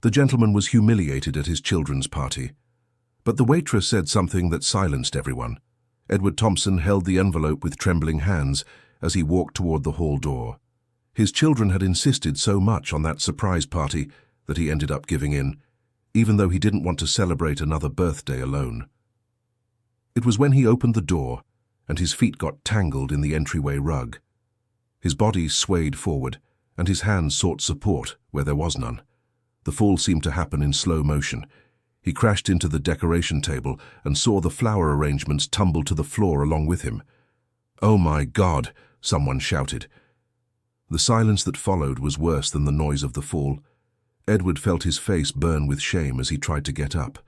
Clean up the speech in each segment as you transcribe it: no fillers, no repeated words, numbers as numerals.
The gentleman was humiliated at his children's party. But the waitress said something that silenced everyone. Edward Thompson held the envelope with trembling hands as he walked toward the hall door. His children had insisted so much on that surprise party that he ended up giving in, even though he didn't want to celebrate another birthday alone. It was when he opened the door and his feet got tangled in the entryway rug. His body swayed forward and his hands sought support where there was none. The fall seemed to happen in slow motion. He crashed into the decoration table and saw the flower arrangements tumble to the floor along with him. "Oh my God!" someone shouted. The silence that followed was worse than the noise of the fall. Edward felt his face burn with shame as he tried to get up.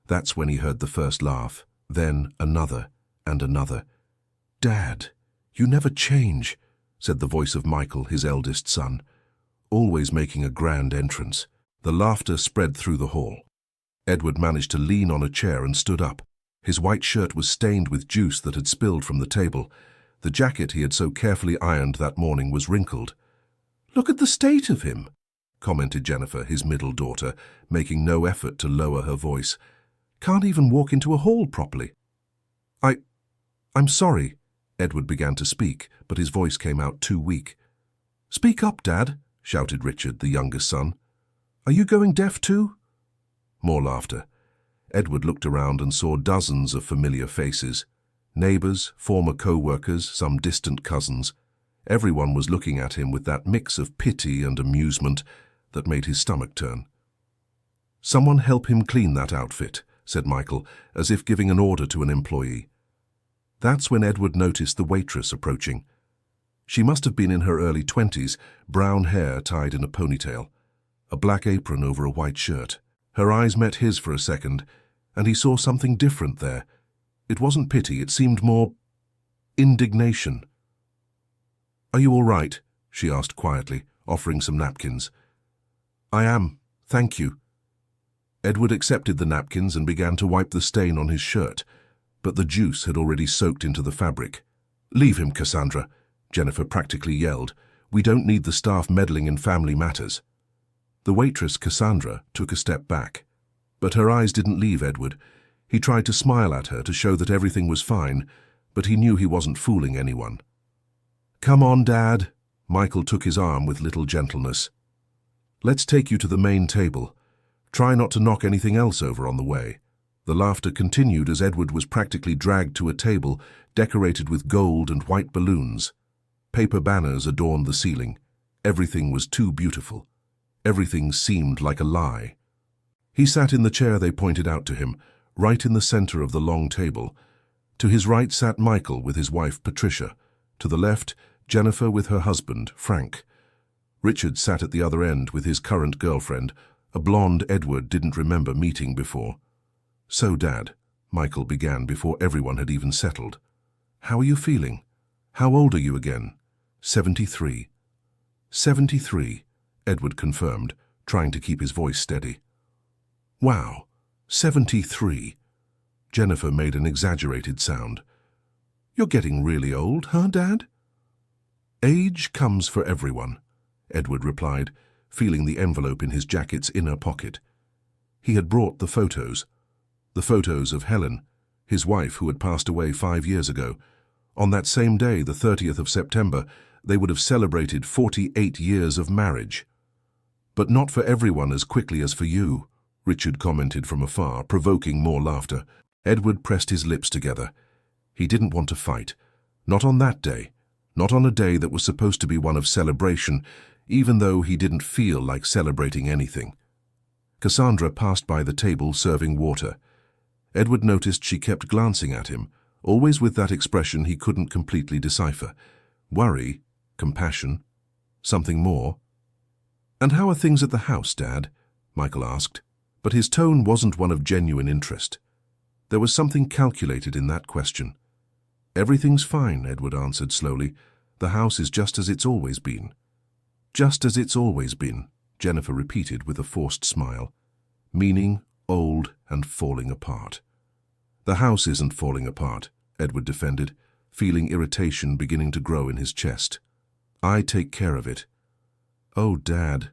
That's when he heard the first laugh, then another and another. "Dad, you never change," said the voice of Michael, his eldest son, always making a grand entrance. The laughter spread through the hall. Edward managed to lean on a chair and stood up. His white shirt was stained with juice that had spilled from the table. The jacket he had so carefully ironed that morning was wrinkled. "Look at the state of him," commented Jennifer, his middle daughter, making no effort to lower her voice. "Can't even walk into a hall properly." I'm sorry," Edward began to speak, but his voice came out too weak. "Speak up, Dad," shouted Richard, the youngest son. "Are you going deaf too?" More laughter. Edward looked around and saw dozens of familiar faces. Neighbors, former co-workers, some distant cousins. Everyone was looking at him with that mix of pity and amusement that made his stomach turn. "Someone help him clean that outfit," said Michael, as if giving an order to an employee. That's when Edward noticed the waitress approaching. She must have been in her early 20s, brown hair tied in a ponytail, a black apron over a white shirt. Her eyes met his for a second, and he saw something different there. It wasn't pity, it seemed more indignation. "Are you all right?" she asked quietly, offering some napkins. "I am, thank you." Edward accepted the napkins and began to wipe the stain on his shirt, but the juice had already soaked into the fabric. "Leave him, Cassandra," Jennifer practically yelled. "We don't need the staff meddling in family matters." The waitress, Cassandra, took a step back, but her eyes didn't leave Edward. He tried to smile at her to show that everything was fine, but he knew he wasn't fooling anyone. "Come on, Dad." Michael took his arm with little gentleness. "Let's take you to the main table. Try not to knock anything else over on the way." The laughter continued as Edward was practically dragged to a table decorated with gold and white balloons. Paper banners adorned the ceiling. Everything was too beautiful. Everything seemed like a lie. He sat in the chair they pointed out to him, right in the center of the long table. To his right sat Michael with his wife Patricia. To the left, Jennifer with her husband, Frank. Richard sat at the other end with his current girlfriend, a blonde Edward didn't remember meeting before. "So, Dad," Michael began before everyone had even settled. "How are you feeling? How old are you again?" 73. 73, Edward confirmed, trying to keep his voice steady. "Wow, 73. Jennifer made an exaggerated sound. "You're getting really old, huh, Dad?" "Age comes for everyone," Edward replied, feeling the envelope in his jacket's inner pocket. He had brought the photos of Helen, his wife who had passed away 5 years ago. On that same day, the 30th of September, they would have celebrated 48 years of marriage. "But not for everyone as quickly as for you," Richard commented from afar, provoking more laughter. Edward pressed his lips together. He didn't want to fight. Not on that day. Not on a day that was supposed to be one of celebration, even though he didn't feel like celebrating anything. Cassandra passed by the table serving water. Edward noticed she kept glancing at him, always with that expression he couldn't completely decipher. Worry, compassion, something more. "And how are things at the house, Dad?" Michael asked, but his tone wasn't one of genuine interest. There was something calculated in that question. "Everything's fine," Edward answered slowly. "The house is just as it's always been." "Just as it's always been," Jennifer repeated with a forced smile. "Meaning old and falling apart." "The house isn't falling apart," Edward defended, feeling irritation beginning to grow in his chest. "I take care of it." "Oh, Dad,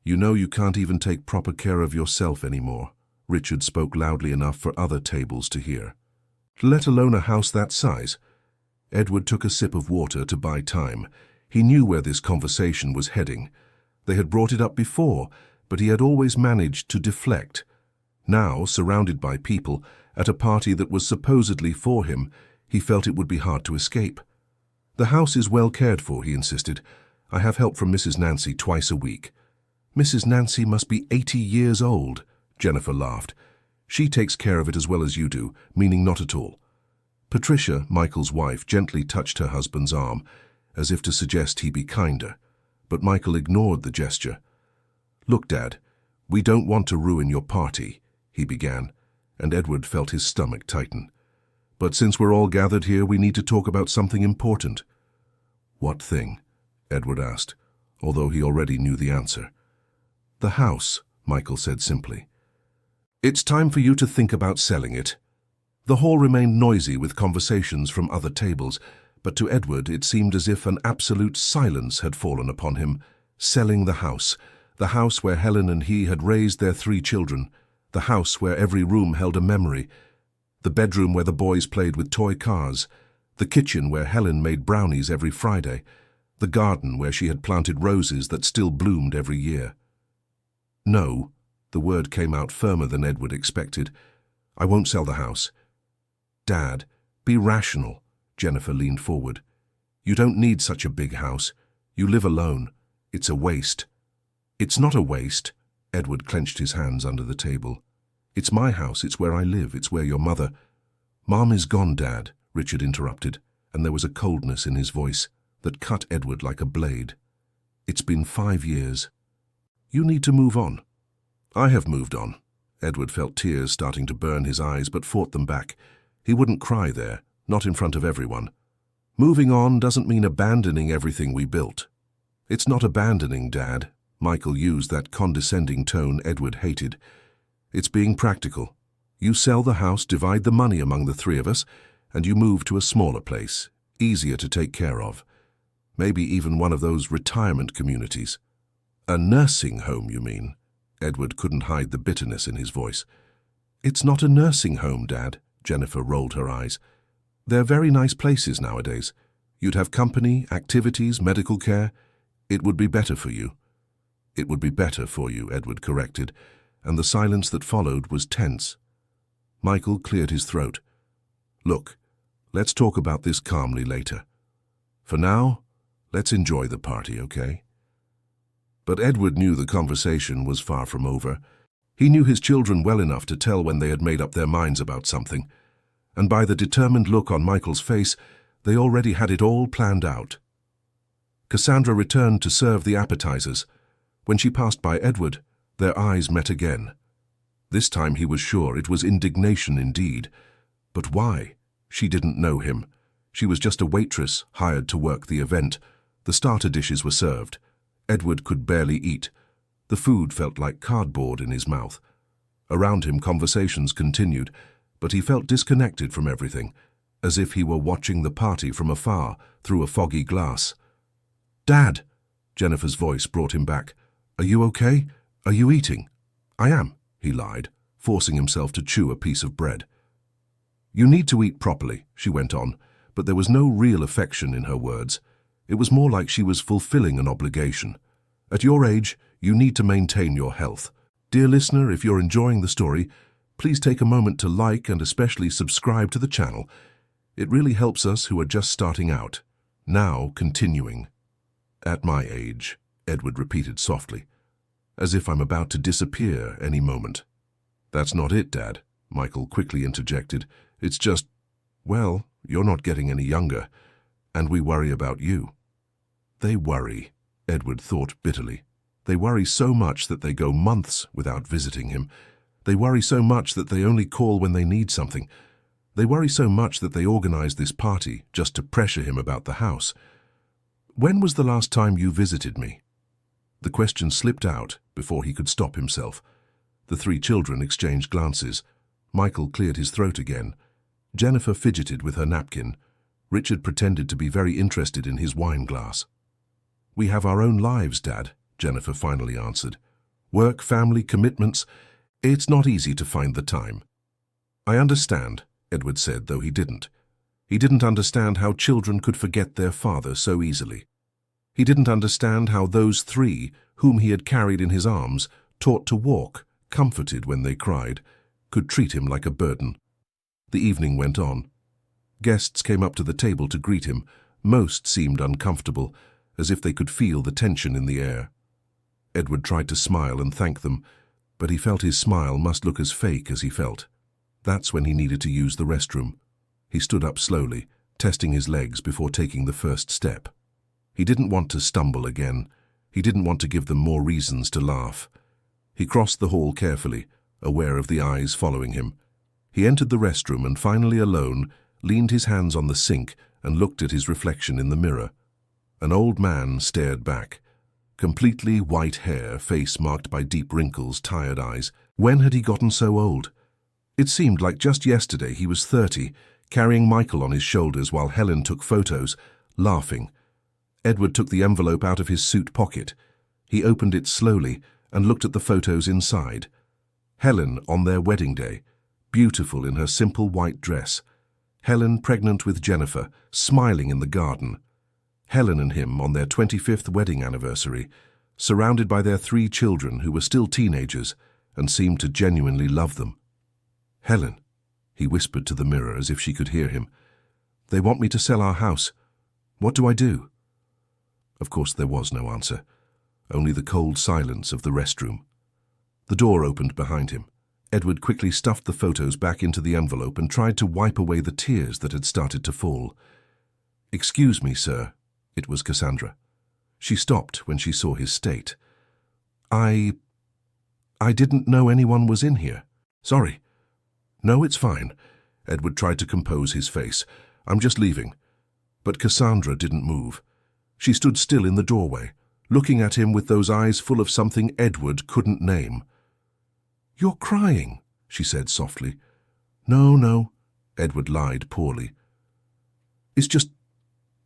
You know you can't even take proper care of yourself anymore. Richard spoke loudly enough for other tables to hear. Let alone a house that size. Edward took a sip of water to buy time. He knew where this conversation was heading. They had brought it up before, but he had always managed to deflect. Now, surrounded by people, at a party that was supposedly for him, he felt it would be hard to escape. The house is well cared for, he insisted. I have help from Mrs. Nancy twice a week. Mrs. Nancy must be 80 years old, Jennifer laughed. She takes care of it as well as you do, meaning not at all. Patricia, Michael's wife, gently touched her husband's arm, as if to suggest he be kinder, but Michael ignored the gesture. Look, Dad, we don't want to ruin your party, he began, and Edward felt his stomach tighten. But since we're all gathered here, we need to talk about something important. What thing? Edward asked, although he already knew the answer. The house, Michael said simply. It's time for you to think about selling it. The hall remained noisy with conversations from other tables, but to Edward it seemed as if an absolute silence had fallen upon him. Selling the house where Helen and he had raised their 3 children, the house where every room held a memory, the bedroom where the boys played with toy cars, the kitchen where Helen made brownies every Friday, the garden where she had planted roses that still bloomed every year. No, the word came out firmer than Edward expected. I won't sell the house. Dad, be rational, Jennifer leaned forward. You don't need such a big house. You live alone. It's a waste. It's not a waste. Edward clenched his hands under the table. It's my house. It's where I live. It's where your mother... Mom is gone, Dad, Richard interrupted, and there was a coldness in his voice that cut Edward like a blade. It's been 5 years. You need to move on. I have moved on. Edward felt tears starting to burn his eyes, but fought them back. He wouldn't cry there, not in front of everyone. Moving on doesn't mean abandoning everything we built. It's not abandoning, Dad. Michael used that condescending tone Edward hated. It's being practical. You sell the house, divide the money among the 3 of us, and you move to a smaller place, easier to take care of. Maybe even one of those retirement communities. A nursing home, you mean? Edward couldn't hide the bitterness in his voice. It's not a nursing home, Dad. Jennifer rolled her eyes. They're very nice places nowadays. You'd have company, activities, medical care. It would be better for you. It would be better for you, Edward corrected, and the silence that followed was tense. Michael cleared his throat. Look, let's talk about this calmly later. For now, let's enjoy the party, okay? But Edward knew the conversation was far from over. He knew his children well enough to tell when they had made up their minds about something, and by the determined look on Michael's face, they already had it all planned out. Cassandra returned to serve the appetizers. When she passed by Edward, their eyes met again. This time he was sure it was indignation indeed. But why? She didn't know him. She was just a waitress hired to work the event. The starter dishes were served. Edward could barely eat. The food felt like cardboard in his mouth. Around him conversations continued, but he felt disconnected from everything, as if he were watching the party from afar through a foggy glass. Dad! Jennifer's voice brought him back. Are you okay? Are you eating? I am, he lied, forcing himself to chew a piece of bread. You need to eat properly, she went on, but there was no real affection in her words. It was more like she was fulfilling an obligation. At your age, you need to maintain your health. Dear listener, if you're enjoying the story, please take a moment to like and especially subscribe to the channel. It really helps us who are just starting out. Now, continuing. At my age, Edward repeated softly, as if I'm about to disappear any moment. That's not it, Dad, Michael quickly interjected. It's just, well, you're not getting any younger, and we worry about you. They worry, Edward thought bitterly. They worry so much that they go months without visiting him. They worry so much that they only call when they need something. They worry so much that they organize this party just to pressure him about the house. When was the last time you visited me? The question slipped out before he could stop himself. The 3 children exchanged glances. Michael cleared his throat again. Jennifer fidgeted with her napkin. Richard pretended to be very interested in his wine glass. We have our own lives, Dad, Jennifer finally answered. Work, family, commitments. It's not easy to find the time. I understand, Edward said, though he didn't. He didn't understand how children could forget their father so easily. He didn't understand how those three, whom he had carried in his arms, taught to walk, comforted when they cried, could treat him like a burden. The evening went on. Guests came up to the table to greet him. Most seemed uncomfortable, as if they could feel the tension in the air. Edward tried to smile and thank them, but he felt his smile must look as fake as he felt. That's when he needed to use the restroom. He stood up slowly, testing his legs before taking the first step. He didn't want to stumble again. He didn't want to give them more reasons to laugh. He crossed the hall carefully, aware of the eyes following him. He entered the restroom and finally alone, leaned his hands on the sink and looked at his reflection in the mirror. An old man stared back. Completely white hair, face marked by deep wrinkles, tired eyes. When had he gotten so old? It seemed like just yesterday he was 30, carrying Michael on his shoulders while Helen took photos, laughing. Edward took the envelope out of his suit pocket. He opened it slowly and looked at the photos inside. Helen on their wedding day, beautiful in her simple white dress. Helen pregnant with Jennifer, smiling in the garden. Helen and him on their 25th wedding anniversary, surrounded by their 3 children who were still teenagers and seemed to genuinely love them. Helen, he whispered to the mirror as if she could hear him. They want me to sell our house. What do I do? Of course there was no answer, only the cold silence of the restroom. The door opened behind him. Edward quickly stuffed the photos back into the envelope and tried to wipe away the tears that had started to fall. "Excuse me, sir." It was Cassandra. She stopped when she saw his state. I didn't know anyone was in here. Sorry." "No, it's fine." Edward tried to compose his face. "I'm just leaving." But Cassandra didn't move. She stood still in the doorway, looking at him with those eyes full of something Edward couldn't name. "You're crying," she said softly. No, Edward lied poorly. "It's just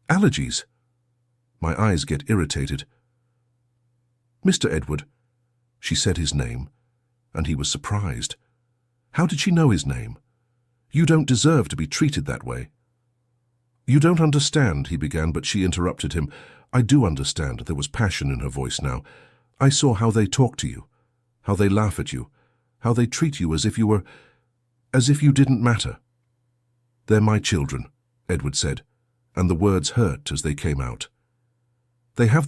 allergies." My eyes get irritated. "Mr. Edward." She said his name, and he was surprised. How did she know his name? "You don't deserve to be treated that way." "You don't understand," he began, but she interrupted him. "I do understand." There was passion in her voice now. "I saw how they talk to you, how they laugh at you, how they treat you as if you didn't matter." "They're my children," Edward said, and the words hurt as they came out. They have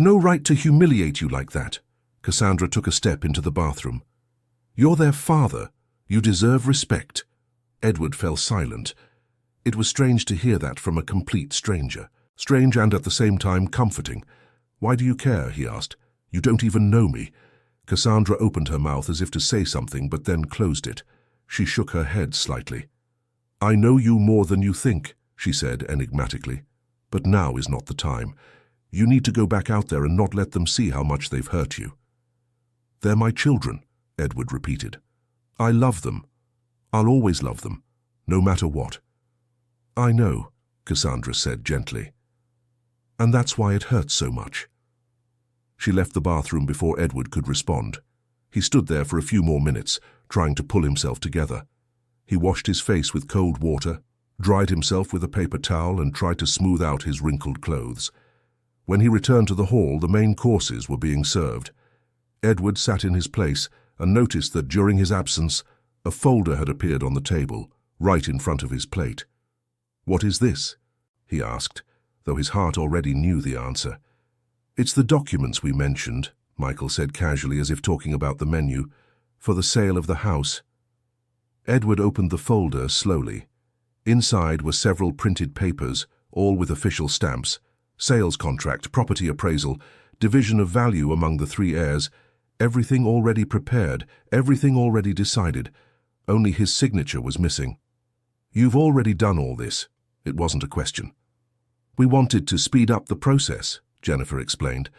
no right to humiliate you like that." Cassandra took a step into the bathroom. "You're their father. You deserve respect." Edward fell silent. It was strange to hear that from a complete stranger. Strange and at the same time comforting. "Why do you care?" he asked. "You don't even know me." Cassandra opened her mouth as if to say something, but then closed it. She shook her head slightly. "I know you more than you think," she said enigmatically. "But now is not the time. You need to go back out there and not let them see how much they've hurt you." "They're my children," Edward repeated. "I love them. I'll always love them, no matter what." "I know," Cassandra said gently. "And that's why it hurts so much." She left the bathroom before Edward could respond. He stood there for a few more minutes, trying to pull himself together. He washed his face with cold water, dried himself with a paper towel, and tried to smooth out his wrinkled clothes. When he returned to the hall, the main courses were being served. Edward sat in his place and noticed that during his absence, a folder had appeared on the table, right in front of his plate. "What is this?" he asked, though his heart already knew the answer. "It's the documents we mentioned," Michael said casually as if talking about the menu, "for the sale of the house." Edward opened the folder slowly. Inside were several printed papers, all with official stamps: sales contract, property appraisal, division of value among the 3 heirs, everything already prepared, everything already decided. Only his signature was missing. "You've already done all this." It wasn't a question. "We wanted to speed up the process," Jennifer explained,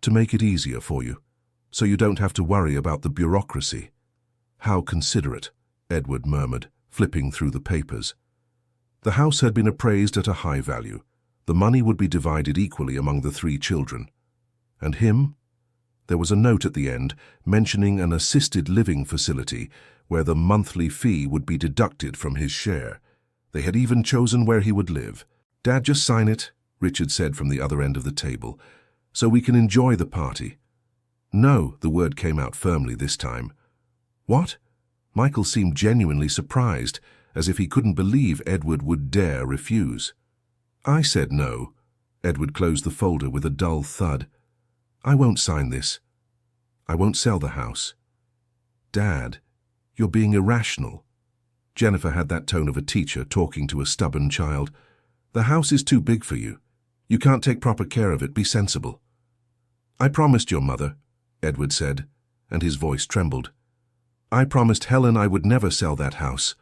"to make it easier for you, so you don't have to worry about the bureaucracy." "How considerate," Edward murmured, flipping through the papers. The house had been appraised at a high value. The money would be divided equally among the 3 children. And him? There was a note at the end mentioning an assisted living facility where the monthly fee would be deducted from his share. They had even chosen where he would live. "Dad, just sign it," Richard said from the other end of the table, "so we can enjoy the party." "No," the word came out firmly this time. "What?" Michael seemed genuinely surprised, as if he couldn't believe Edward would dare refuse. "I said no." Edward closed the folder with a dull thud. "I won't sign this. I won't sell the house." "Dad, you're being irrational." Jennifer had that tone of a teacher talking to a stubborn child. "The house is too big for you. You can't take proper care of it. Be sensible." "I promised your mother," Edward said, and his voice trembled. "I promised Helen I would never sell that house.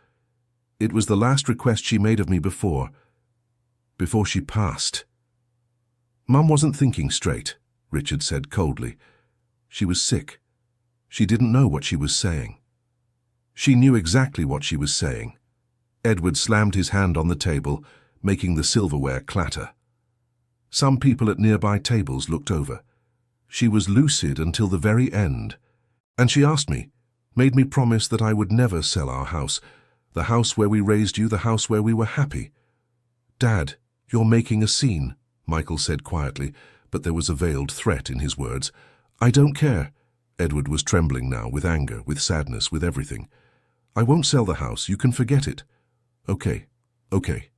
It was the last request she made of me before she passed." "Mum wasn't thinking straight," Richard said coldly. "She was sick. She didn't know what she was saying." "She knew exactly what she was saying." Edward slammed his hand on the table, making the silverware clatter. Some people at nearby tables looked over. "She was lucid until the very end. And she asked me, made me promise that I would never sell our house, the house where we raised you, the house where we were happy." "Dad, you're making a scene," Michael said quietly, but there was a veiled threat in his words. "I don't care." Edward was trembling now, with anger, with sadness, with everything. "I won't sell the house. You can forget it." "Okay, okay."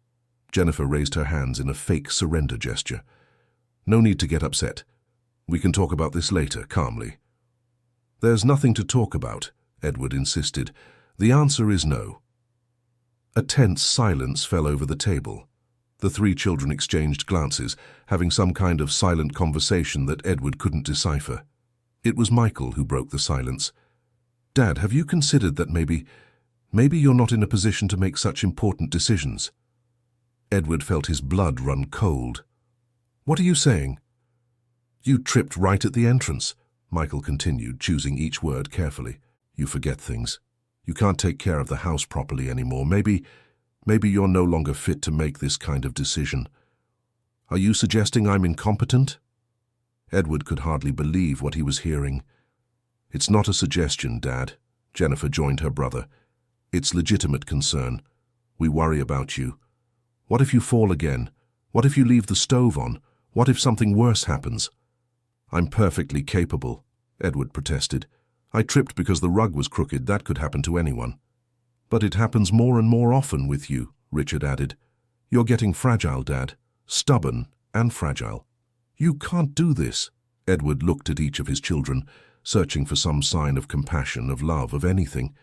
Jennifer raised her hands in a fake surrender gesture. "No need to get upset. We can talk about this later, calmly." "There's nothing to talk about," Edward insisted. "The answer is no." A tense silence fell over the table. The three children exchanged glances, having some kind of silent conversation that Edward couldn't decipher. It was Michael who broke the silence. "Dad, have you considered that maybe you're not in a position to make such important decisions?" Edward felt his blood run cold. "What are you saying?" "You tripped right at the entrance," Michael continued, choosing each word carefully. "You forget things. You can't take care of the house properly anymore. Maybe you're no longer fit to make this kind of decision. Are you suggesting I'm incompetent?" Edward could hardly believe what he was hearing. "It's not a suggestion, Dad," Jennifer joined her brother. "It's legitimate concern. We worry about you. What if you fall again? What if you leave the stove on? What if something worse happens?" "I'm perfectly capable," Edward protested. "I tripped because the rug was crooked. That could happen to anyone." "But it happens more and more often with you," Richard added. "You're getting fragile, Dad. Stubborn and fragile." "You can't do this." Edward looked at each of his children, searching for some sign of compassion, of love, of anything.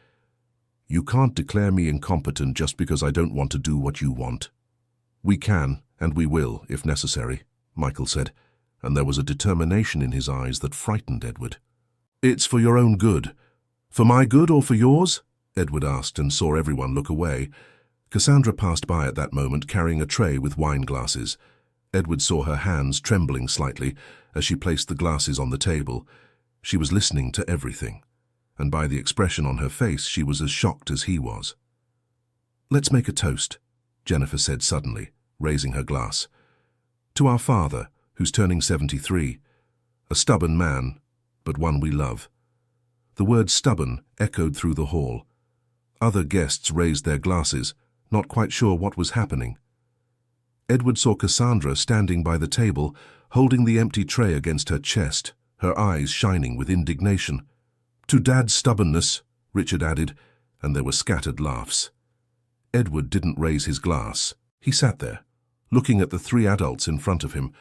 "You can't declare me incompetent just because I don't want to do what you want." "We can, and we will, if necessary," Michael said, and there was a determination in his eyes that frightened Edward. "It's for your own good." "For my good or for yours?" Edward asked and saw everyone look away. Cassandra passed by at that moment carrying a tray with wine glasses. Edward saw her hands trembling slightly as she placed the glasses on the table. She was listening to everything, and by the expression on her face she was as shocked as he was. "Let's make a toast," Jennifer said suddenly, raising her glass. "To our father, who's turning 73. A stubborn man, but one we love." The word stubborn echoed through the hall. Other guests raised their glasses, not quite sure what was happening. Edward saw Cassandra standing by the table, holding the empty tray against her chest, her eyes shining with indignation. "To Dad's stubbornness," Richard added, and there were scattered laughs. Edward didn't raise his glass. He sat there, looking at the three adults in front of him,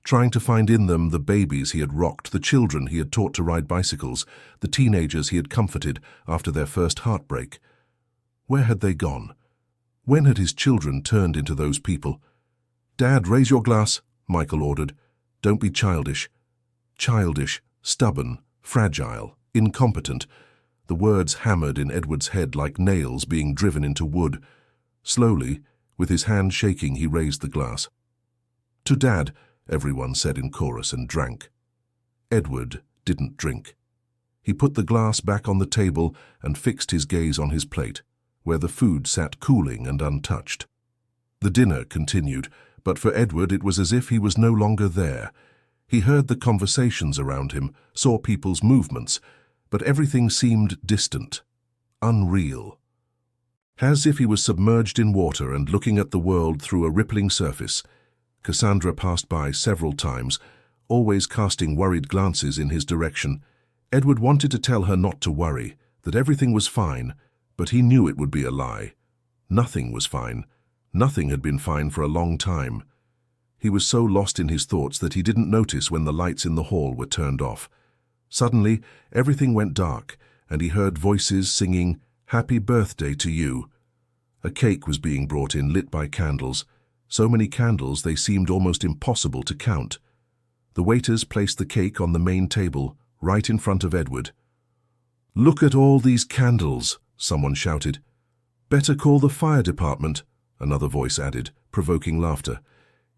trying to find in them the babies he had rocked, the children he had taught to ride bicycles, the teenagers he had comforted after their first heartbreak. Where had they gone? When had his children turned into those people? "Dad, raise your glass," Michael ordered. "Don't be childish." Childish, stubborn, fragile, incompetent. The words hammered in Edward's head like nails being driven into wood. Slowly, with his hand shaking, he raised the glass. "To Dad," everyone said in chorus and drank. Edward didn't drink. He put the glass back on the table and fixed his gaze on his plate, where the food sat cooling and untouched. The dinner continued, but for Edward it was as if he was no longer there. He heard the conversations around him, saw people's movements, but everything seemed distant, unreal. As if he was submerged in water and looking at the world through a rippling surface, Cassandra passed by several times, always casting worried glances in his direction. Edward wanted to tell her not to worry, that everything was fine, but he knew it would be a lie. Nothing was fine. Nothing had been fine for a long time. He was so lost in his thoughts that he didn't notice when the lights in the hall were turned off. Suddenly, everything went dark, and he heard voices singing, "Happy birthday to you." A cake was being brought in, lit by candles. So many candles they seemed almost impossible to count. The waiters placed the cake on the main table, right in front of Edward. "Look at all these candles," someone shouted. "Better call the fire department," another voice added, provoking laughter.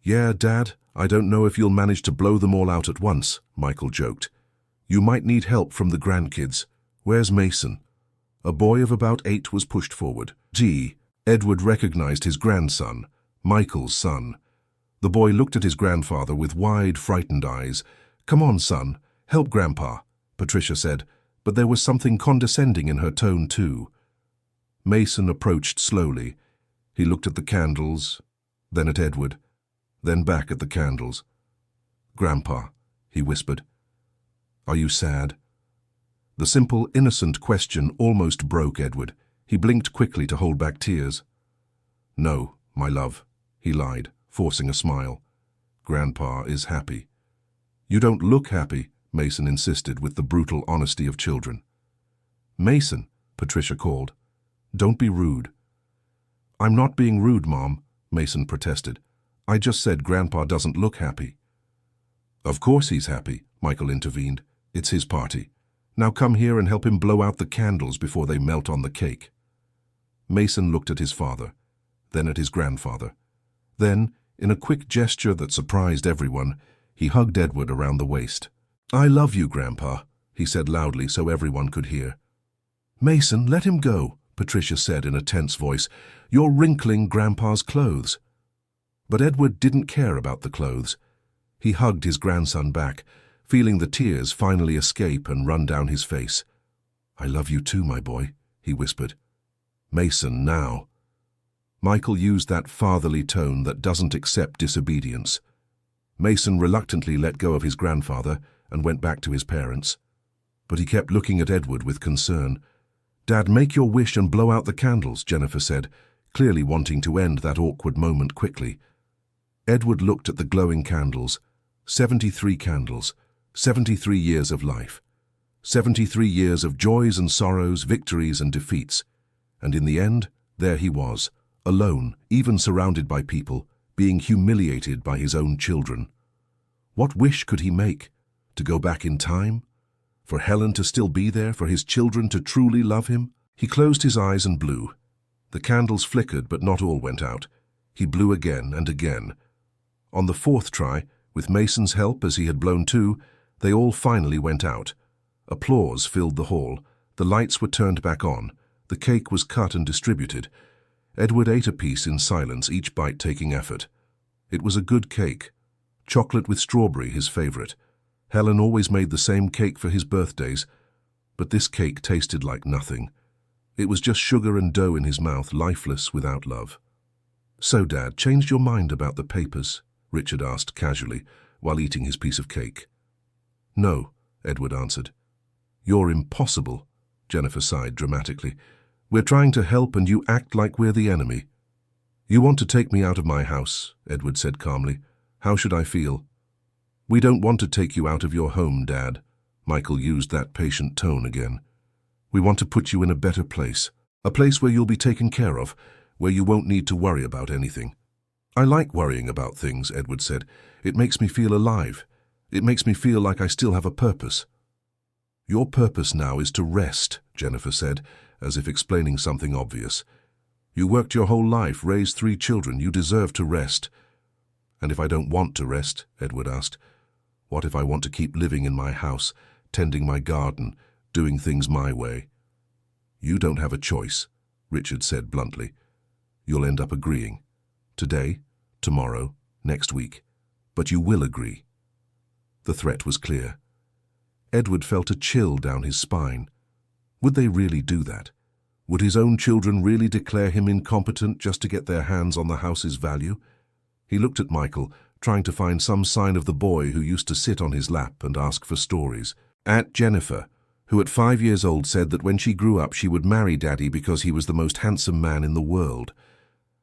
"Yeah, Dad, I don't know if you'll manage to blow them all out at once," Michael joked. "You might need help from the grandkids. Where's Mason?" A boy of about 8 was pushed forward. Edward recognized his grandson, Michael's son. The boy looked at his grandfather with wide, frightened eyes. "Come on, son, help Grandpa," Patricia said, but there was something condescending in her tone too. Mason approached slowly. He looked at the candles, then at Edward, then back at the candles. "Grandpa," he whispered, "are you sad?" The simple, innocent question almost broke Edward. He blinked quickly to hold back tears. "No, my love," he lied, forcing a smile. "Grandpa is happy." "You don't look happy," Mason insisted with the brutal honesty of children. "Mason," Patricia called, "don't be rude." "I'm not being rude, Mom," Mason protested. "I just said Grandpa doesn't look happy." "Of course he's happy," Michael intervened. "It's his party. Now come here and help him blow out the candles before they melt on the cake." Mason looked at his father, then at his grandfather. Then, in a quick gesture that surprised everyone, he hugged Edward around the waist. "I love you, Grandpa," he said loudly so everyone could hear. "Mason, let him go," Patricia said in a tense voice. "You're wrinkling Grandpa's clothes." But Edward didn't care about the clothes. He hugged his grandson back, feeling the tears finally escape and run down his face. "I love you too, my boy," he whispered. "Mason, now." Michael used that fatherly tone that doesn't accept disobedience. Mason reluctantly let go of his grandfather and went back to his parents. But he kept looking at Edward with concern. "Dad, make your wish and blow out the candles," Jennifer said, clearly wanting to end that awkward moment quickly. Edward looked at the glowing candles. 73 candles, 73 years of life. 73 years of joys and sorrows, victories and defeats. And in the end, there he was, alone, even surrounded by people, being humiliated by his own children. What wish could he make? To go back in time? For Helen to still be there, for his children to truly love him? He closed his eyes and blew. The candles flickered, but not all went out. He blew again and again. On the 4th try, with Mason's help as he had blown 2, they all finally went out. Applause filled the hall. The lights were turned back on. The cake was cut and distributed. Edward ate a piece in silence, each bite taking effort. It was a good cake. Chocolate with strawberry, his favorite. Helen always made the same cake for his birthdays, but this cake tasted like nothing. It was just sugar and dough in his mouth, lifeless without love. "So, Dad, changed your mind about the papers?" Richard asked casually, while eating his piece of cake. "No," Edward answered. "You're impossible," Jennifer sighed dramatically. "We're trying to help and you act like we're the enemy." "You want to take me out of my house," Edward said calmly. "How should I feel?" "We don't want to take you out of your home, Dad." Michael used that patient tone again. "We want to put you in a better place, a place where you'll be taken care of, where you won't need to worry about anything." "I like worrying about things," Edward said. "It makes me feel alive. It makes me feel like I still have a purpose." "Your purpose now is to rest," Jennifer said, as if explaining something obvious. "You worked your whole life, raised 3 children. You deserve to rest." "And if I don't want to rest?" Edward asked. "What if I want to keep living in my house, tending my garden, doing things my way?" "You don't have a choice," Richard said bluntly. "You'll end up agreeing. Today, tomorrow, next week. But you will agree." The threat was clear. Edward felt a chill down his spine. Would they really do that? Would his own children really declare him incompetent just to get their hands on the house's value? He looked at Michael, trying to find some sign of the boy who used to sit on his lap and ask for stories. At Jennifer, who at 5 years old said that when she grew up she would marry Daddy because he was the most handsome man in the world.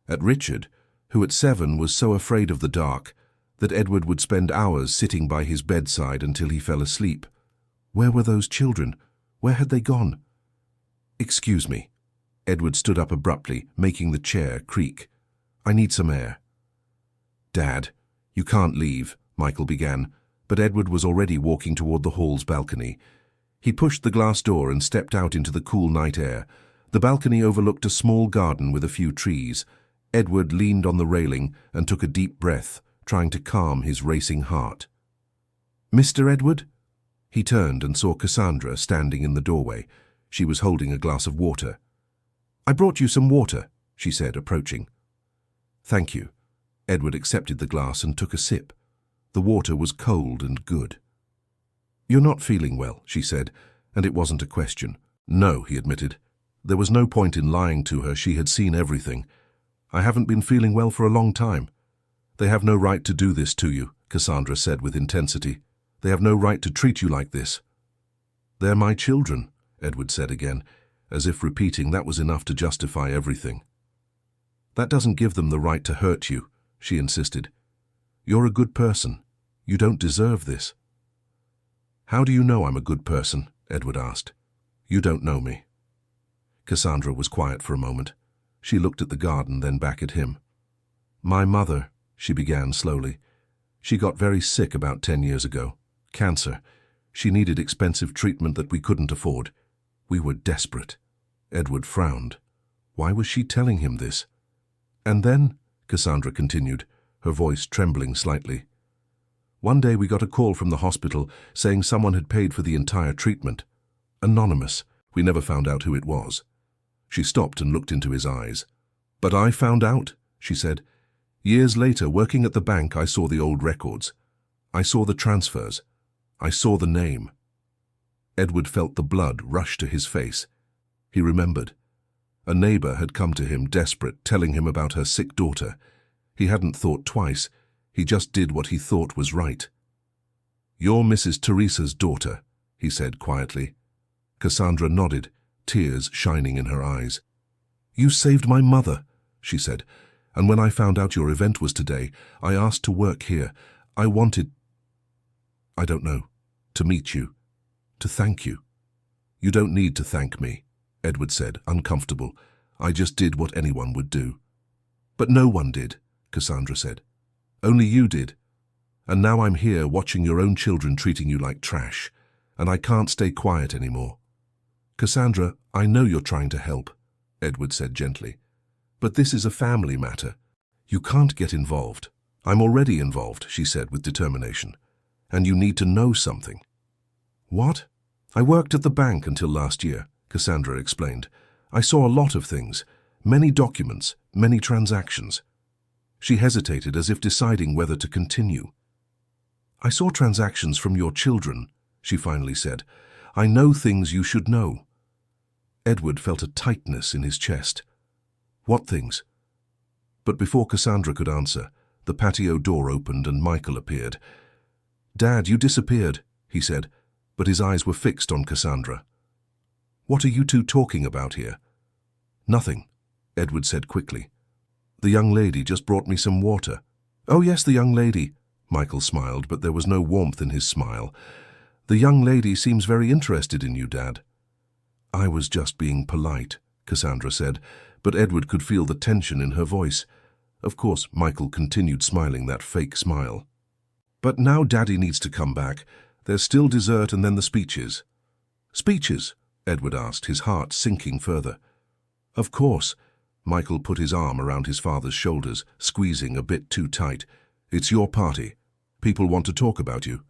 At Richard, who at 7 was so afraid of the dark that Edward would spend hours sitting by his bedside until he fell asleep. Where were those children? Where had they gone? "Excuse me." Edward stood up abruptly, making the chair creak. "I need some air." "Dad, you can't leave," Michael began, but Edward was already walking toward the hall's balcony. He pushed the glass door and stepped out into the cool night air. The balcony overlooked a small garden with a few trees. Edward leaned on the railing and took a deep breath, trying to calm his racing heart. "Mr. Edward?" He turned and saw Cassandra standing in the doorway. She was holding a glass of water. "I brought you some water," she said, approaching. "Thank you." Edward accepted the glass and took a sip. The water was cold and good. "You're not feeling well," she said, and it wasn't a question. "No," he admitted. There was no point in lying to her. She had seen everything. "I haven't been feeling well for a long time." "They have no right to do this to you," Cassandra said with intensity. "They have no right to treat you like this." "They're my children," Edward said again, as if repeating that was enough to justify everything. "That doesn't give them the right to hurt you," she insisted. "You're a good person. You don't deserve this." "How do you know I'm a good person?" Edward asked. "You don't know me." Cassandra was quiet for a moment. She looked at the garden, then back at him. "My mother," she began slowly. "She got very sick about 10 years ago. Cancer. She needed expensive treatment that we couldn't afford. We were desperate." Edward frowned. Why was she telling him this? "And then," Cassandra continued, her voice trembling slightly, "one day we got a call from the hospital saying someone had paid for the entire treatment. Anonymous. We never found out who it was." She stopped and looked into his eyes. "But I found out," she said. "Years later, working at the bank, I saw the old records. I saw the transfers. I saw the name." Edward felt the blood rush to his face. He remembered. A neighbor had come to him desperate, telling him about her sick daughter. He hadn't thought twice. He just did what he thought was right. "You're Mrs. Teresa's daughter," he said quietly. Cassandra nodded, tears shining in her eyes. "You saved my mother," she said, "and when I found out your event was today, I asked to work here. I wanted, I don't know, to meet you, to thank you." "You don't need to thank me," Edward said, uncomfortable. "I just did what anyone would do." "But no one did," Cassandra said. "Only you did. And now I'm here watching your own children treating you like trash, and I can't stay quiet anymore." "Cassandra, I know you're trying to help," Edward said gently. "But this is a family matter. You can't get involved." "I'm already involved," she said with determination. "And you need to know something." "What?" "I worked at the bank until last year," Cassandra explained. "I saw a lot of things, many documents, many transactions." She hesitated as if deciding whether to continue. "I saw transactions from your children," she finally said. "I know things you should know." Edward felt a tightness in his chest. "What things?" But before Cassandra could answer, the patio door opened and Michael appeared. "Dad, you disappeared," he said, but his eyes were fixed on Cassandra. "What are you two talking about here?" "Nothing," Edward said quickly. "The young lady just brought me some water." "Oh yes, the young lady." Michael smiled, but there was no warmth in his smile. "The young lady seems very interested in you, Dad." "I was just being polite," Cassandra said, but Edward could feel the tension in her voice. Of course, Michael continued smiling that fake smile. "But now Daddy needs to come back. There's still dessert and then the speeches." "Speeches?" Edward asked, his heart sinking further. "Of course." Michael put his arm around his father's shoulders, squeezing a bit too tight. "It's your party. People want to talk about you."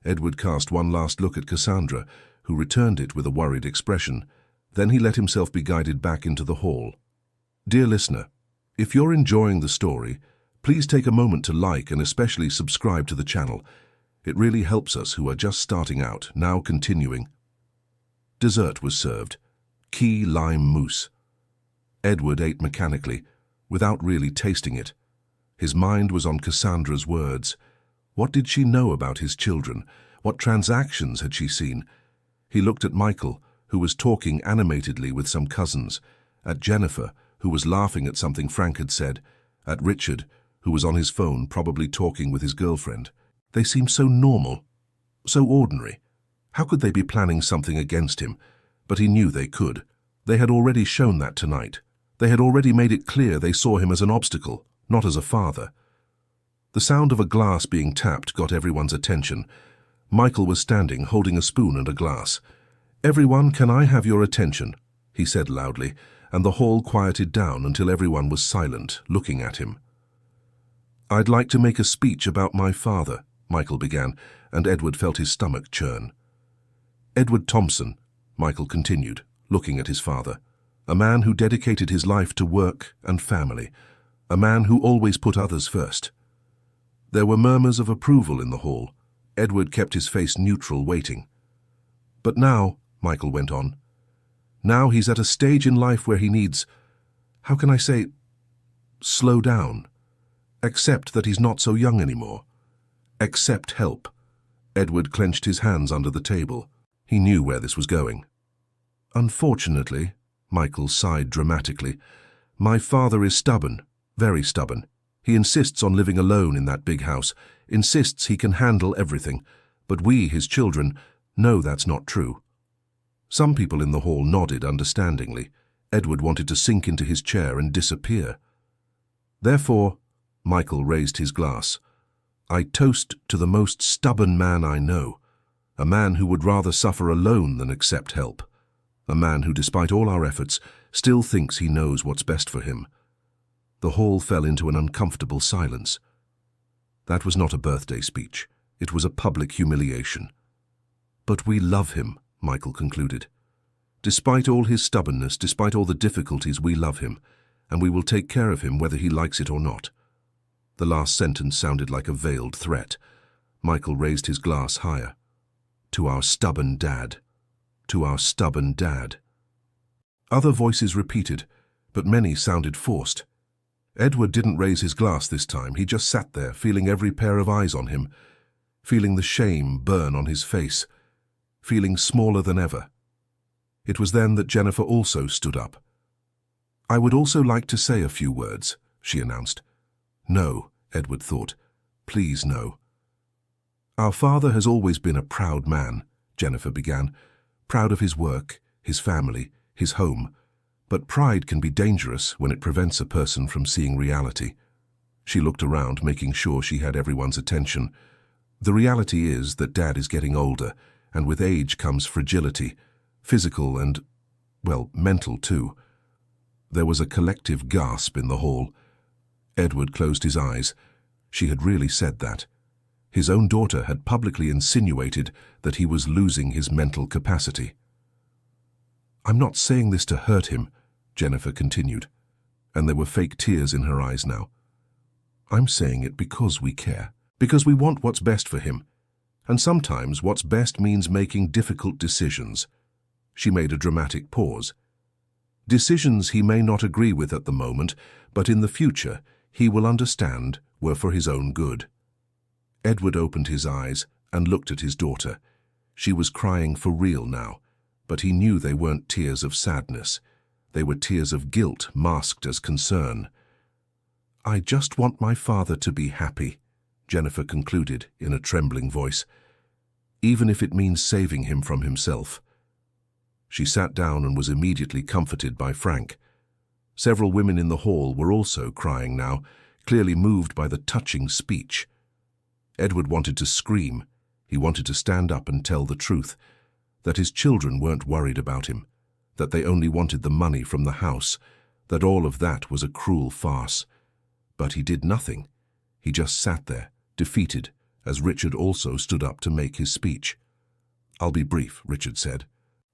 Edward cast one last look at Cassandra, who returned it with a worried expression. Then he let himself be guided back into the hall. "Dear listener, if you're enjoying the story, please take a moment to like and especially subscribe to the channel. It really helps us who are just starting out, now continuing. Dessert was served. Key lime mousse. Edward ate mechanically, without really tasting it. His mind was on Cassandra's words. What did she know about his children? What transactions had she seen? He looked at Michael, who was talking animatedly with some cousins, at Jennifer, who was laughing at something Frank had said, at Richard, who was on his phone probably talking with his girlfriend. They seemed so normal, so ordinary. How could they be planning something against him? But he knew they could. They had already shown that tonight. They had already made it clear they saw him as an obstacle, not as a father. The sound of a glass being tapped got everyone's attention. Michael was standing, holding a spoon and a glass. "Everyone, can I have your attention?" he said loudly, and the hall quieted down until everyone was silent, looking at him. "I'd like to make a speech about my father," Michael began, and Edward felt his stomach churn. "Edward Thompson," Michael continued, looking at his father, "a man who dedicated his life to work and family, a man who always put others first." There were murmurs of approval in the hall. Edward kept his face neutral, waiting. "But now," Michael went on, "now he's at a stage in life where he needs, how can I say, slow down. Accept that he's not so young anymore. Accept help." Edward clenched his hands under the table. He knew where this was going. "Unfortunately," Michael sighed dramatically, "my father is stubborn, very stubborn. He insists on living alone in that big house, insists he can handle everything, but we, his children, know that's not true." Some people in the hall nodded understandingly. Edward wanted to sink into his chair and disappear. "Therefore," Michael raised his glass, "I toast to the most stubborn man I know, a man who would rather suffer alone than accept help, a man who, despite all our efforts, still thinks he knows what's best for him." The hall fell into an uncomfortable silence. That was not a birthday speech. It was a public humiliation. "But we love him," Michael concluded. "Despite all his stubbornness, despite all the difficulties, we love him, and we will take care of him whether he likes it or not." The last sentence sounded like a veiled threat. Michael raised his glass higher. "To our stubborn dad. To our stubborn dad." Other voices repeated, but many sounded forced. Edward didn't raise his glass this time. He just sat there, feeling every pair of eyes on him, feeling the shame burn on his face, feeling smaller than ever. It was then that Jennifer also stood up. "I would also like to say a few words," she announced. "No," Edward thought. "Please no." "Our father has always been a proud man," Jennifer began, "proud of his work, his family, his home. But pride can be dangerous when it prevents a person from seeing reality." She looked around, making sure she had everyone's attention. "The reality is that Dad is getting older, and with age comes fragility, physical and, well, mental too." There was a collective gasp in the hall. Edward closed his eyes. She had really said that. His own daughter had publicly insinuated that he was losing his mental capacity. "I'm not saying this to hurt him," Jennifer continued, and there were fake tears in her eyes now. "I'm saying it because we care, because we want what's best for him. And sometimes what's best means making difficult decisions." She made a dramatic pause. "Decisions he may not agree with at the moment, but in the future he will understand were for his own good." Edward opened his eyes and looked at his daughter. She was crying for real now, but he knew they weren't tears of sadness. They were tears of guilt masked as concern. "I just want my father to be happy," Jennifer concluded in a trembling voice, "even if it means saving him from himself." She sat down and was immediately comforted by Frank. Several women in the hall were also crying now, clearly moved by the touching speech. Edward wanted to scream. He wanted to stand up and tell the truth, that his children weren't worried about him, that they only wanted the money from the house, that all of that was a cruel farce. But he did nothing. He just sat there, defeated, as Richard also stood up to make his speech. "I'll be brief," Richard said,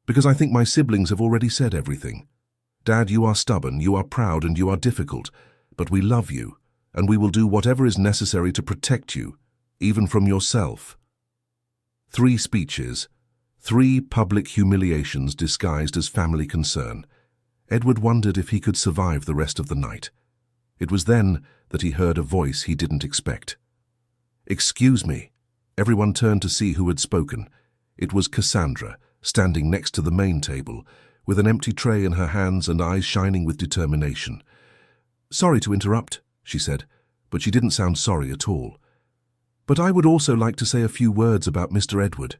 "because I think my siblings have already said everything. Dad, you are stubborn, you are proud, and you are difficult, but we love you, and we will do whatever is necessary to protect you, even from yourself." 3 speeches, 3 public humiliations disguised as family concern. Edward wondered if he could survive the rest of the night. It was then that he heard a voice he didn't expect. "Excuse me." Everyone turned to see who had spoken. It was Cassandra, standing next to the main table, with an empty tray in her hands and eyes shining with determination. "Sorry to interrupt," she said, but she didn't sound sorry at all. "But I would also like to say a few words about Mr. Edward."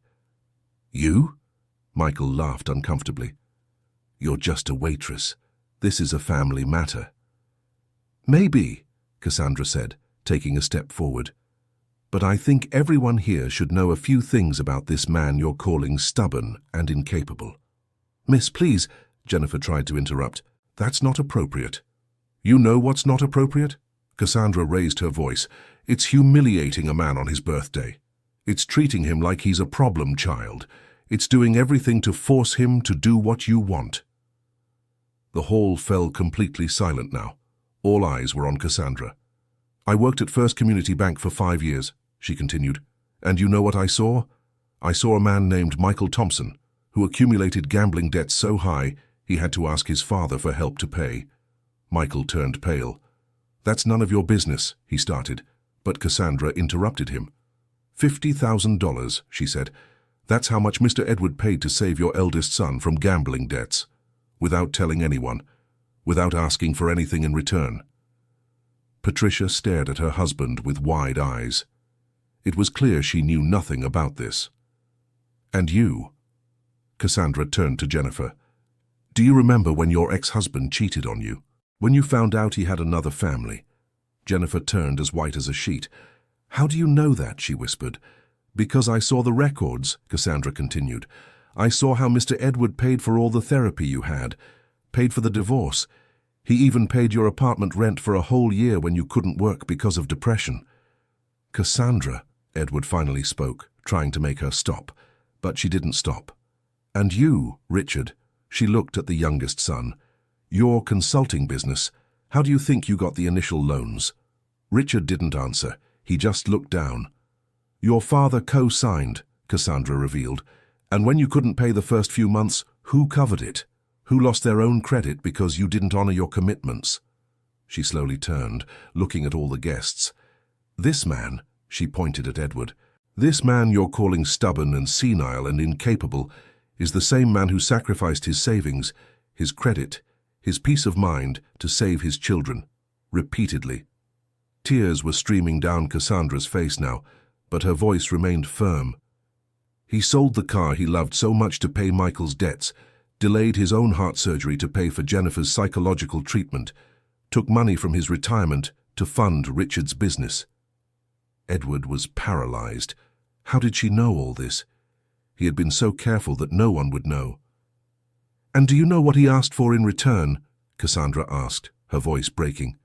"You?" Michael laughed uncomfortably. "You're just a waitress. This is a family matter." "Maybe," Cassandra said, taking a step forward. "But I think everyone here should know a few things about this man you're calling stubborn and incapable." "Miss, please," Jennifer tried to interrupt. "That's not appropriate." "You know what's not appropriate?" Cassandra raised her voice. "It's humiliating a man on his birthday. It's treating him like he's a problem child. It's doing everything to force him to do what you want." The hall fell completely silent now. All eyes were on Cassandra. "I worked at First Community Bank for 5 years, she continued. "And you know what I saw? I saw a man named Michael Thompson, who accumulated gambling debts so high he had to ask his father for help to pay." Michael turned pale. "That's none of your business," he started, but Cassandra interrupted him. $50,000, she said. "That's how much Mr. Edward paid to save your eldest son from gambling debts, without telling anyone, without asking for anything in return." Patricia stared at her husband with wide eyes. It was clear she knew nothing about this. "And you?" Cassandra turned to Jennifer. "Do you remember when your ex-husband cheated on you? When you found out he had another family?" Jennifer turned as white as a sheet. "How do you know that?" she whispered. "Because I saw the records," Cassandra continued. "I saw how Mr. Edward paid for all the therapy you had, paid for the divorce. He even paid your apartment rent for a whole year when you couldn't work because of depression." "Cassandra," Edward finally spoke, trying to make her stop, but she didn't stop. "And you, Richard," she looked at the youngest son, "your consulting business, how do you think you got the initial loans?" Richard didn't answer. He just looked down. "Your father co-signed," Cassandra revealed. "And when you couldn't pay the first few months, who covered it? Who lost their own credit because you didn't honor your commitments?" She slowly turned, looking at all the guests. "This man," she pointed at Edward, "this man you're calling stubborn and senile and incapable is the same man who sacrificed his savings, his credit, his peace of mind to save his children, repeatedly." Tears were streaming down Cassandra's face now, but her voice remained firm. "He sold the car he loved so much to pay Michael's debts, delayed his own heart surgery to pay for Jennifer's psychological treatment, took money from his retirement to fund Richard's business." Edward was paralyzed. How did she know all this? He had been so careful that no one would know. "And do you know what he asked for in return?" Cassandra asked, her voice breaking.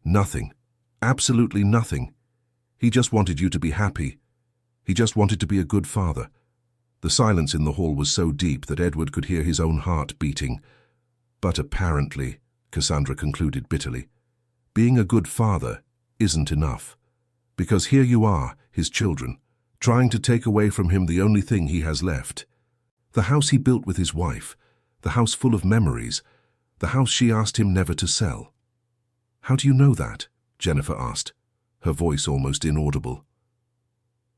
"Nothing. Absolutely nothing. He just wanted you to be happy. He just wanted to be a good father." The silence in the hall was so deep that Edward could hear his own heart beating. "But apparently," Cassandra concluded bitterly, "being a good father isn't enough. Because here you are, his children, trying to take away from him the only thing he has left. The house he built with his wife, the house full of memories, the house she asked him never to sell." "How do you know that?" Jennifer asked, her voice almost inaudible.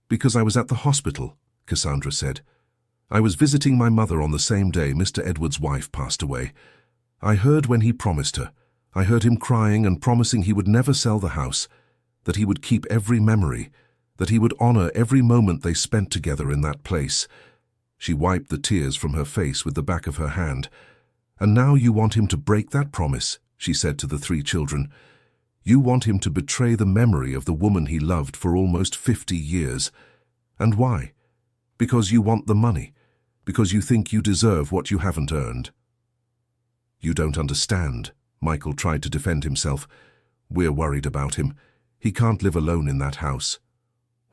"Because I was at the hospital," Cassandra said. "I was visiting my mother on the same day Mr. Edward's wife passed away. I heard when he promised her. I heard him crying and promising he would never sell the house, that he would keep every memory, that he would honor every moment they spent together in that place." She wiped the tears from her face with the back of her hand. "And now you want him to break that promise," she said to the 3 children. "You want him to betray the memory of the woman he loved for almost 50 years. And why? Because you want the money, because you think you deserve what you haven't earned." "You don't understand," Michael tried to defend himself. "We're worried about him. He can't live alone in that house."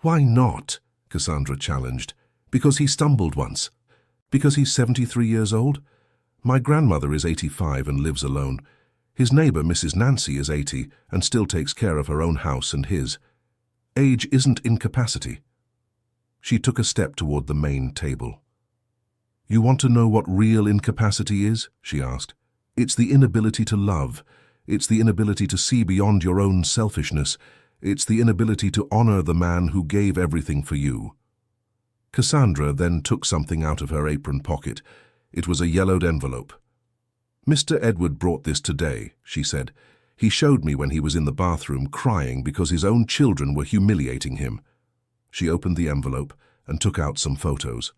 "Why not?" Cassandra challenged. "Because he stumbled once. Because he's 73 years old. My grandmother is 85 and lives alone. His neighbor, Mrs. Nancy, is 80 and still takes care of her own house and his. Age isn't incapacity." She took a step toward the main table. "You want to know what real incapacity is?" she asked. "It's the inability to love. It's the inability to see beyond your own selfishness. It's the inability to honor the man who gave everything for you." Cassandra then took something out of her apron pocket. It was a yellowed envelope. "Mr. Edward brought this today," she said. "He showed me when he was in the bathroom crying because his own children were humiliating him." She opened the envelope and took out some photos.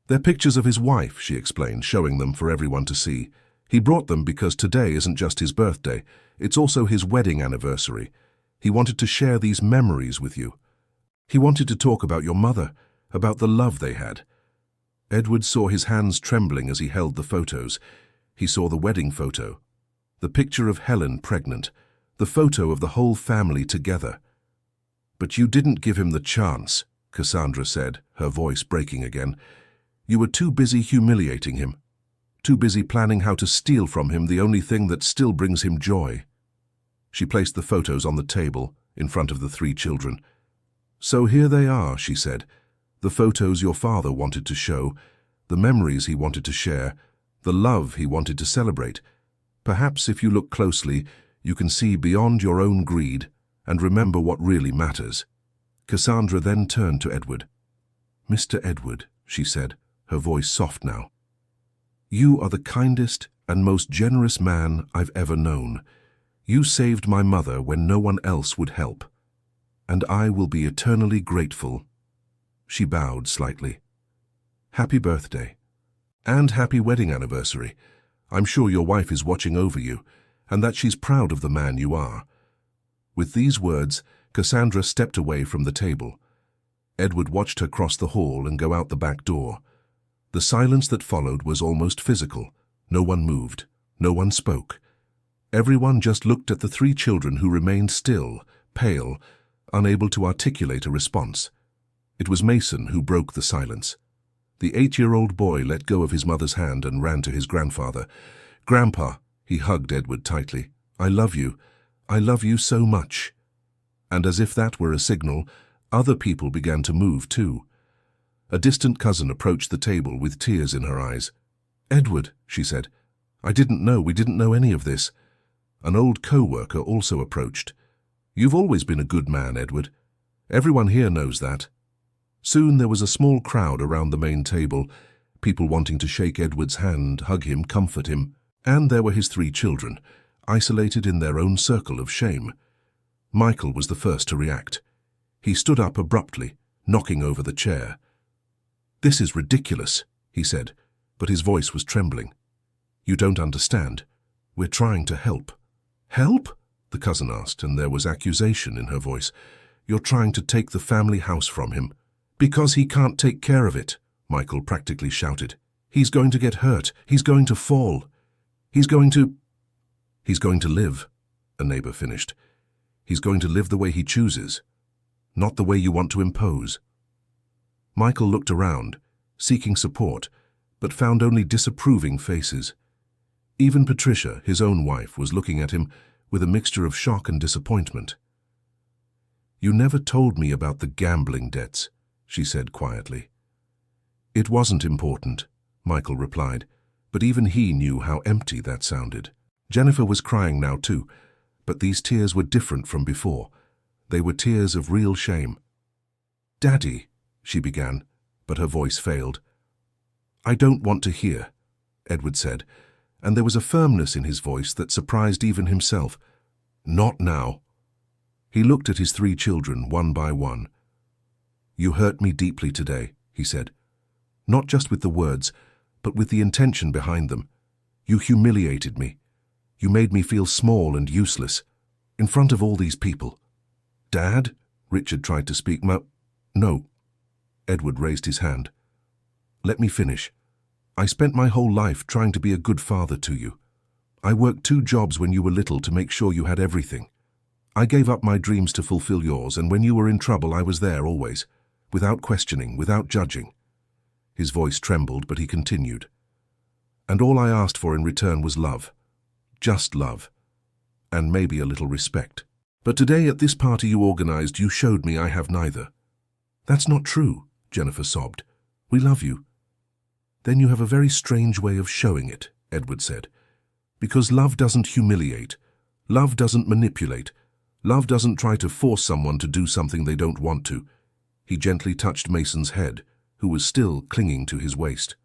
"They're pictures of his wife," she explained, showing them for everyone to see. "He brought them because today isn't just his birthday, it's also his wedding anniversary. He wanted to share these memories with you. He wanted to talk about your mother, about the love they had." Edward saw his hands trembling as he held the photos. He saw the wedding photo, the picture of Helen pregnant, the photo of the whole family together. "But you didn't give him the chance," Cassandra said, her voice breaking again. "You were too busy humiliating him, too busy planning how to steal from him the only thing that still brings him joy." She placed the photos on the table in front of the 3 children. "So here they are," she said. "The photos your father wanted to show, the memories he wanted to share, the love he wanted to celebrate. Perhaps if you look closely, you can see beyond your own greed and remember what really matters." Cassandra then turned to Edward. "Mr. Edward," she said, her voice soft now, "you are the kindest and most generous man I've ever known. You saved my mother when no one else would help, and I will be eternally grateful." She bowed slightly. "Happy birthday, and happy wedding anniversary. I'm sure your wife is watching over you, and that she's proud of the man you are." With these words, Cassandra stepped away from the table. Edward watched her cross the hall and go out the back door. The silence that followed was almost physical. No one moved. No one spoke. Everyone just looked at the 3 children who remained still, pale, unable to articulate a response. It was Mason who broke the silence. The 8-year-old boy let go of his mother's hand and ran to his grandfather. "Grandpa," he hugged Edward tightly. "I love you. I love you so much." And as if that were a signal, other people began to move too. A distant cousin approached the table with tears in her eyes. "Edward," she said, we didn't know any of this." An old co-worker also approached. "You've always been a good man, Edward. Everyone here knows that." Soon there was a small crowd around the main table, people wanting to shake Edward's hand, hug him, comfort him. And there were his 3 children, isolated in their own circle of shame. Michael was the first to react. He stood up abruptly, knocking over the chair. "This is ridiculous," he said, but his voice was trembling. "You don't understand. We're trying to help." "Help?" the cousin asked, and there was accusation in her voice. "You're trying to take the family house from him." "Because he can't take care of it," Michael practically shouted. "He's going to get hurt. He's going to fall. He's going to live," a neighbor finished. "He's going to live the way he chooses, not the way you want to impose." Michael looked around, seeking support, but found only disapproving faces. Even Patricia, his own wife, was looking at him with a mixture of shock and disappointment. "You never told me about the gambling debts," she said quietly. "It wasn't important," Michael replied, but even he knew how empty that sounded. Jennifer was crying now too, but these tears were different from before. They were tears of real shame. "Daddy," she began, but her voice failed. "I don't want to hear," Edward said, and there was a firmness in his voice that surprised even himself. "Not now." He looked at his 3 children one by one. "You hurt me deeply today," he said. "Not just with the words, but with the intention behind them. You humiliated me. You made me feel small and useless, in front of all these people." "Dad?" Richard tried to speak. "No." Edward raised his hand. "Let me finish. I spent my whole life trying to be a good father to you. I worked 2 jobs when you were little to make sure you had everything. I gave up my dreams to fulfill yours, and when you were in trouble, I was there always, without questioning, without judging." His voice trembled, but he continued. "And all I asked for in return was love. Just love. And maybe a little respect. But today at this party you organized, you showed me I have neither." "That's not true," Jennifer sobbed. "We love you." "Then you have a very strange way of showing it," Edward said. "Because love doesn't humiliate. Love doesn't manipulate. Love doesn't try to force someone to do something they don't want to." He gently touched Mason's head, who was still clinging to his waist.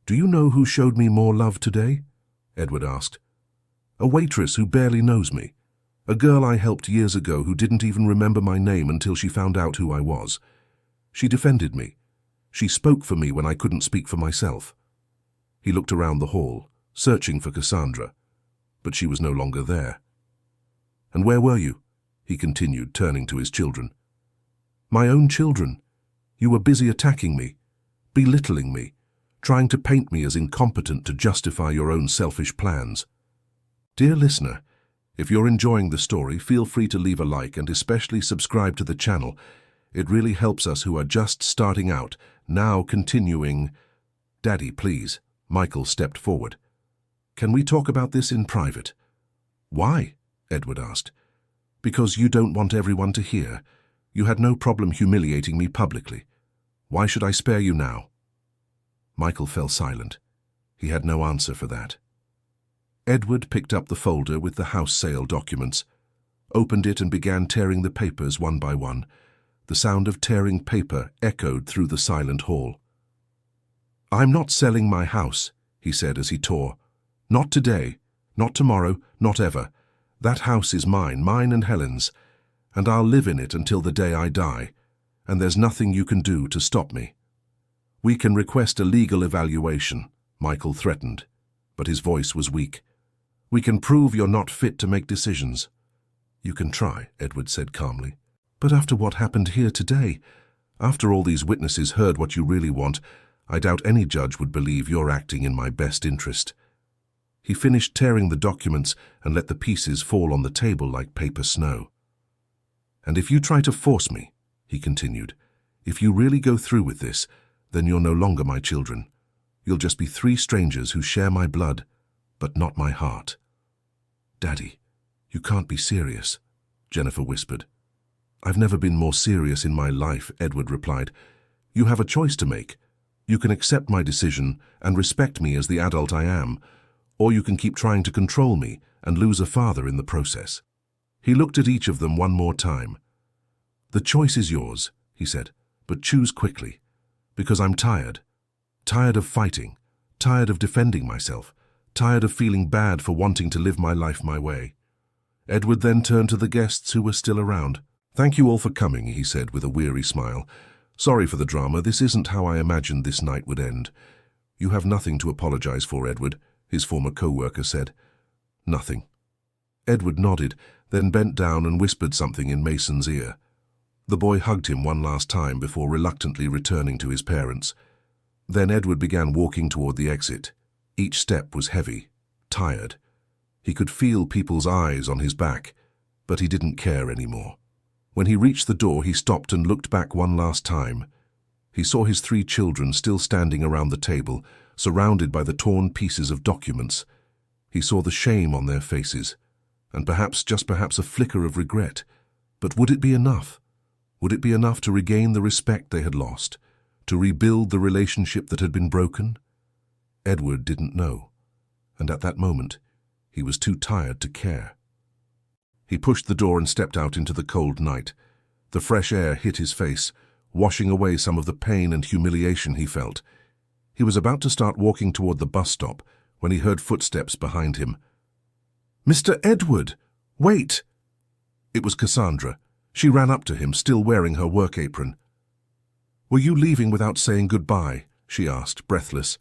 "Do you know who showed me more love today?" Edward asked. "A waitress who barely knows me. A girl I helped years ago who didn't even remember my name until she found out who I was. She defended me. She spoke for me when I couldn't speak for myself." He looked around the hall, searching for Cassandra, but she was no longer there. "And where were you?" he continued, turning to his children. "My own children. You were busy attacking me, belittling me, trying to paint me as incompetent to justify your own selfish plans." Dear listener, if you're enjoying the story, feel free to leave a like and especially subscribe to the channel. It really helps us who are just starting out. Now continuing. "Daddy, please." Michael stepped forward. "Can we talk about this in private?" "Why?" Edward asked. "Because you don't want everyone to hear. You had no problem humiliating me publicly. Why should I spare you now?" Michael fell silent. He had no answer for that. Edward picked up the folder with the house sale documents, opened it and began tearing the papers one by one. The sound of tearing paper echoed through the silent hall. "I'm not selling my house," he said as he tore. "Not today, not tomorrow, not ever. That house is mine and Helen's, and I'll live in it until the day I die, and there's nothing you can do to stop me." "We can request a legal evaluation," Michael threatened, but his voice was weak. "We can prove you're not fit to make decisions." "You can try," Edward said calmly. "But after what happened here today, after all these witnesses heard what you really want, I doubt any judge would believe you're acting in my best interest." He finished tearing the documents and let the pieces fall on the table like paper snow. "And if you try to force me," he continued, "if you really go through with this, then you're no longer my children. You'll just be three strangers who share my blood, but not my heart." "Daddy, you can't be serious," Jennifer whispered. "I've never been more serious in my life," Edward replied. "You have a choice to make. You can accept my decision and respect me as the adult I am, or you can keep trying to control me and lose a father in the process." He looked at each of them one more time. "The choice is yours," he said, "but choose quickly, because I'm tired. Tired of fighting, tired of defending myself, tired of feeling bad for wanting to live my life my way." Edward then turned to the guests who were still around. "Thank you all for coming," he said with a weary smile. "Sorry for the drama. This isn't how I imagined this night would end." "You have nothing to apologize for, Edward," his former co-worker said. "Nothing." Edward nodded, then bent down and whispered something in Mason's ear. The boy hugged him one last time before reluctantly returning to his parents. Then Edward began walking toward the exit. Each step was heavy, tired. He could feel people's eyes on his back, but he didn't care anymore. When he reached the door, he stopped and looked back one last time. He saw his three children still standing around the table, surrounded by the torn pieces of documents. He saw the shame on their faces, and just perhaps a flicker of regret. But would it be enough? Would it be enough to regain the respect they had lost, to rebuild the relationship that had been broken? Edward didn't know, and at that moment, he was too tired to care. He pushed the door and stepped out into the cold night. The fresh air hit his face, washing away some of the pain and humiliation he felt. He was about to start walking toward the bus stop when he heard footsteps behind him. "Mr. Edward, wait!" It was Cassandra. She ran up to him, still wearing her work apron. "Were you leaving without saying goodbye?" she asked, breathless.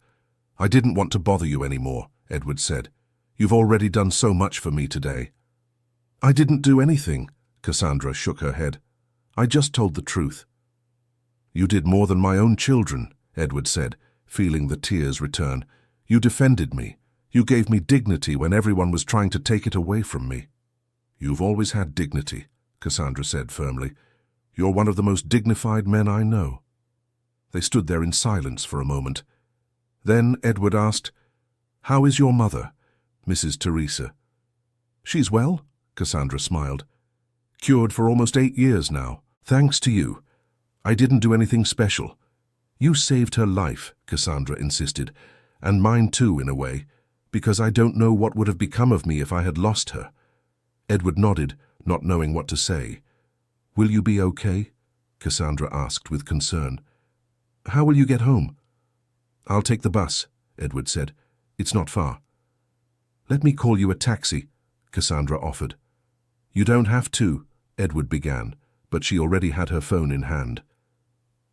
"I didn't want to bother you anymore," Edward said. "You've already done so much for me today." "I didn't do anything," Cassandra shook her head. "I just told the truth." "You did more than my own children," Edward said, feeling the tears return. "You defended me. You gave me dignity when everyone was trying to take it away from me." "You've always had dignity," Cassandra said firmly. "You're one of the most dignified men I know." They stood there in silence for a moment. Then Edward asked, "How is your mother, Mrs. Teresa?" "She's well," Cassandra smiled. "Cured for almost 8 years now. Thanks to you. I didn't do anything special. You saved her life, Cassandra insisted, and mine too, in a way, because I don't know what would have become of me if I had lost her. Edward nodded, not knowing what to say. Will you be okay? Cassandra asked with concern. How will you get home? I'll take the bus, Edward said. It's not far. Let me call you a taxi, Cassandra offered. You don't have to, Edward began, but she already had her phone in hand.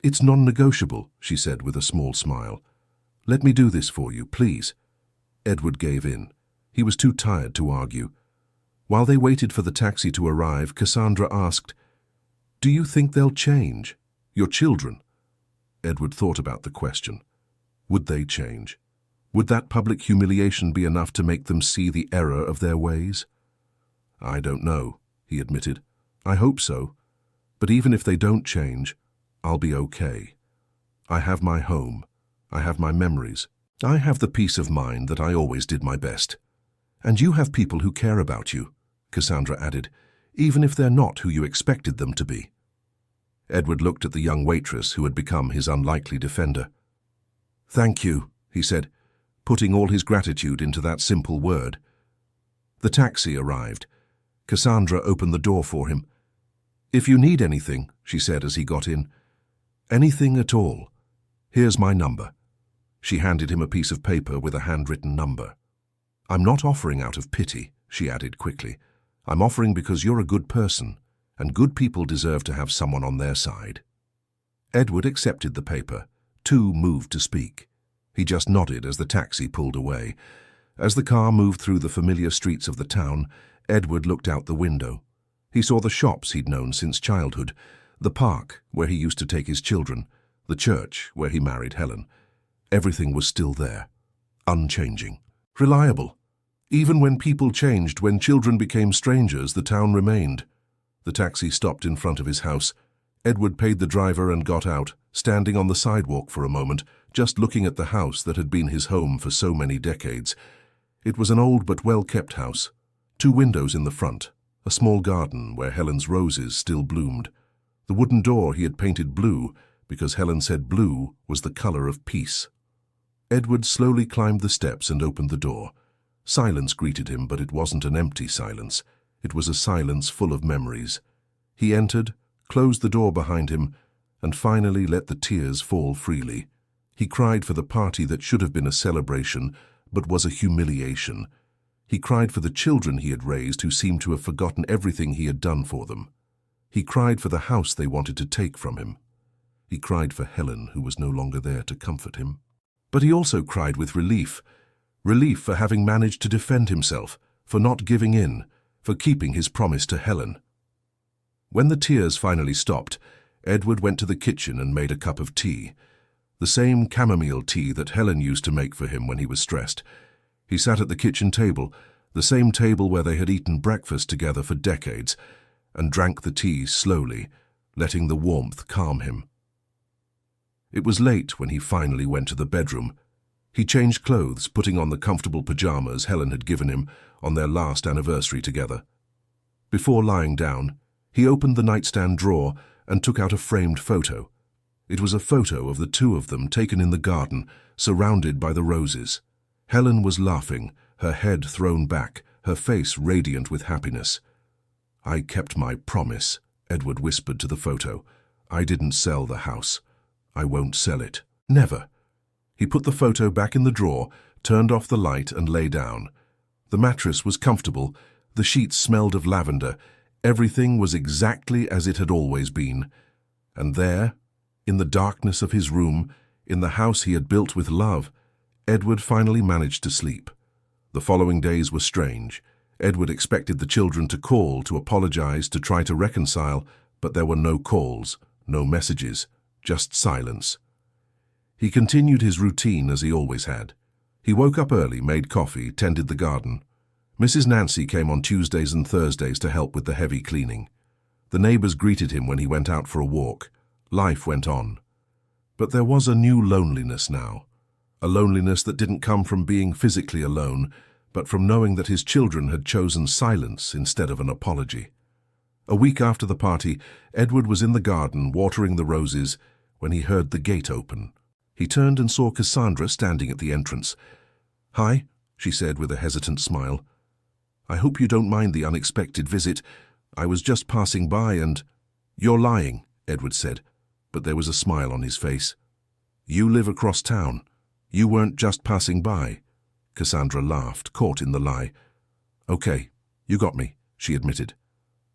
It's non-negotiable, she said with a small smile. Let me do this for you, please. Edward gave in. He was too tired to argue. While they waited for the taxi to arrive, Cassandra asked, Do you think they'll change? Your children? Edward thought about the question. Would they change? Would that public humiliation be enough to make them see the error of their ways? I don't know, he admitted. I hope so. But even if they don't change, I'll be okay. I have my home. I have my memories. I have the peace of mind that I always did my best. And you have people who care about you, Cassandra added, even if they're not who you expected them to be. Edward looked at the young waitress who had become his unlikely defender. Thank you, he said, putting all his gratitude into that simple word. The taxi arrived. Cassandra opened the door for him. If you need anything, she said as he got in. Anything at all. Here's my number. She handed him a piece of paper with a handwritten number. I'm not offering out of pity, she added quickly. I'm offering because you're a good person, and good people deserve to have someone on their side. Edward accepted the paper, too moved to speak. He just nodded as the taxi pulled away. As the car moved through the familiar streets of the town, Edward looked out the window. He saw the shops he'd known since childhood, the park where he used to take his children, the church where he married Helen. Everything was still there, unchanging, reliable. Even when people changed, when children became strangers, the town remained. The taxi stopped in front of his house. Edward paid the driver and got out, standing on the sidewalk for a moment, just looking at the house that had been his home for so many decades. It was an old but well-kept house. 2 windows in the front, a small garden where Helen's roses still bloomed. The wooden door he had painted blue, because Helen said blue was the color of peace. Edward slowly climbed the steps and opened the door. Silence greeted him, but it wasn't an empty silence. It was a silence full of memories. He entered, closed the door behind him, and finally let the tears fall freely. He cried for the party that should have been a celebration, but was a humiliation. He cried for the children he had raised who seemed to have forgotten everything he had done for them. He cried for the house they wanted to take from him. He cried for Helen, who was no longer there to comfort him. But he also cried with relief. Relief for having managed to defend himself, for not giving in, for keeping his promise to Helen. When the tears finally stopped, Edward went to the kitchen and made a cup of tea. The same chamomile tea that Helen used to make for him when he was stressed. He sat at the kitchen table, the same table where they had eaten breakfast together for decades, and drank the tea slowly, letting the warmth calm him. It was late when he finally went to the bedroom. He changed clothes, putting on the comfortable pajamas Helen had given him on their last anniversary together. Before lying down, he opened the nightstand drawer and took out a framed photo. It was a photo of the 2 of them taken in the garden, surrounded by the roses. Helen was laughing, her head thrown back, her face radiant with happiness. I kept my promise, Edward whispered to the photo. I didn't sell the house. I won't sell it. Never. He put the photo back in the drawer, turned off the light and lay down. The mattress was comfortable, the sheets smelled of lavender, everything was exactly as it had always been. And there, in the darkness of his room, in the house he had built with love, Edward finally managed to sleep. The following days were strange. Edward expected the children to call, to apologize, to try to reconcile, but there were no calls, no messages, just silence. He continued his routine as he always had. He woke up early, made coffee, tended the garden. Mrs. Nancy came on Tuesdays and Thursdays to help with the heavy cleaning. The neighbors greeted him when he went out for a walk. Life went on. But there was a new loneliness now. A loneliness that didn't come from being physically alone, but from knowing that his children had chosen silence instead of an apology. A week after the party, Edward was in the garden watering the roses when he heard the gate open. He turned and saw Cassandra standing at the entrance. "Hi," she said with a hesitant smile. "I hope you don't mind the unexpected visit. I was just passing by and—" "You're lying," Edward said, but there was a smile on his face. "You live across town. You weren't just passing by." Cassandra laughed, caught in the lie. "Okay, you got me," she admitted.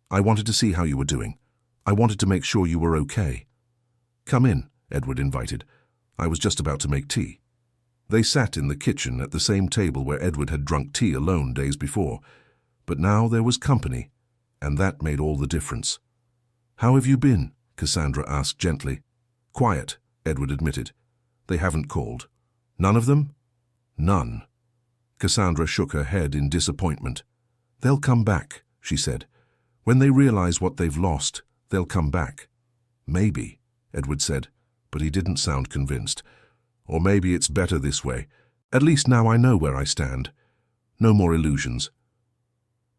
"I wanted to see how you were doing. I wanted to make sure you were okay." "Come in," Edward invited. "I was just about to make tea." They sat in the kitchen at the same table where Edward had drunk tea alone days before, but now there was company, and that made all the difference. "How have you been?" Cassandra asked gently. "Quiet," Edward admitted. "They haven't called." "None of them?" "None." Cassandra shook her head in disappointment. "They'll come back," she said. "When they realize what they've lost, they'll come back." "Maybe," Edward said, but he didn't sound convinced. "Or maybe it's better this way. At least now I know where I stand. No more illusions."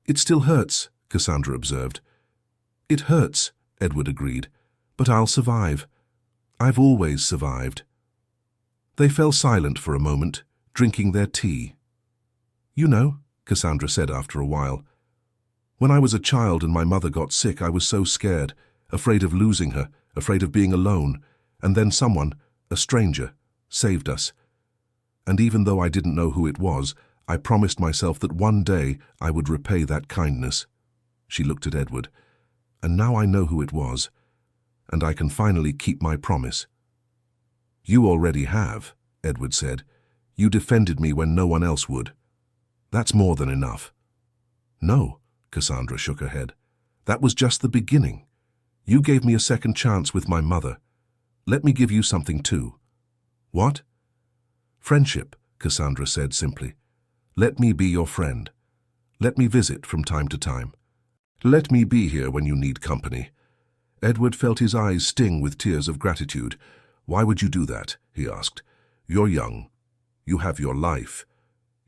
"It still hurts," Cassandra observed. "It hurts," Edward agreed, "but I'll survive. I've always survived." They fell silent for a moment, drinking their tea. "You know," Cassandra said after a while, "when I was a child and my mother got sick, I was so scared, afraid of losing her, afraid of being alone, and then someone, a stranger, saved us. And even though I didn't know who it was, I promised myself that one day I would repay that kindness." She looked at Edward. "And now I know who it was, and I can finally keep my promise." "You already have," Edward said. "You defended me when no one else would. That's more than enough." "No," Cassandra shook her head. "That was just the beginning. You gave me a second chance with my mother. Let me give you something too." "What?" "Friendship," Cassandra said simply. "Let me be your friend. Let me visit from time to time. Let me be here when you need company." Edward felt his eyes sting with tears of gratitude. "Why would you do that?" he asked. "You're young. You have your life.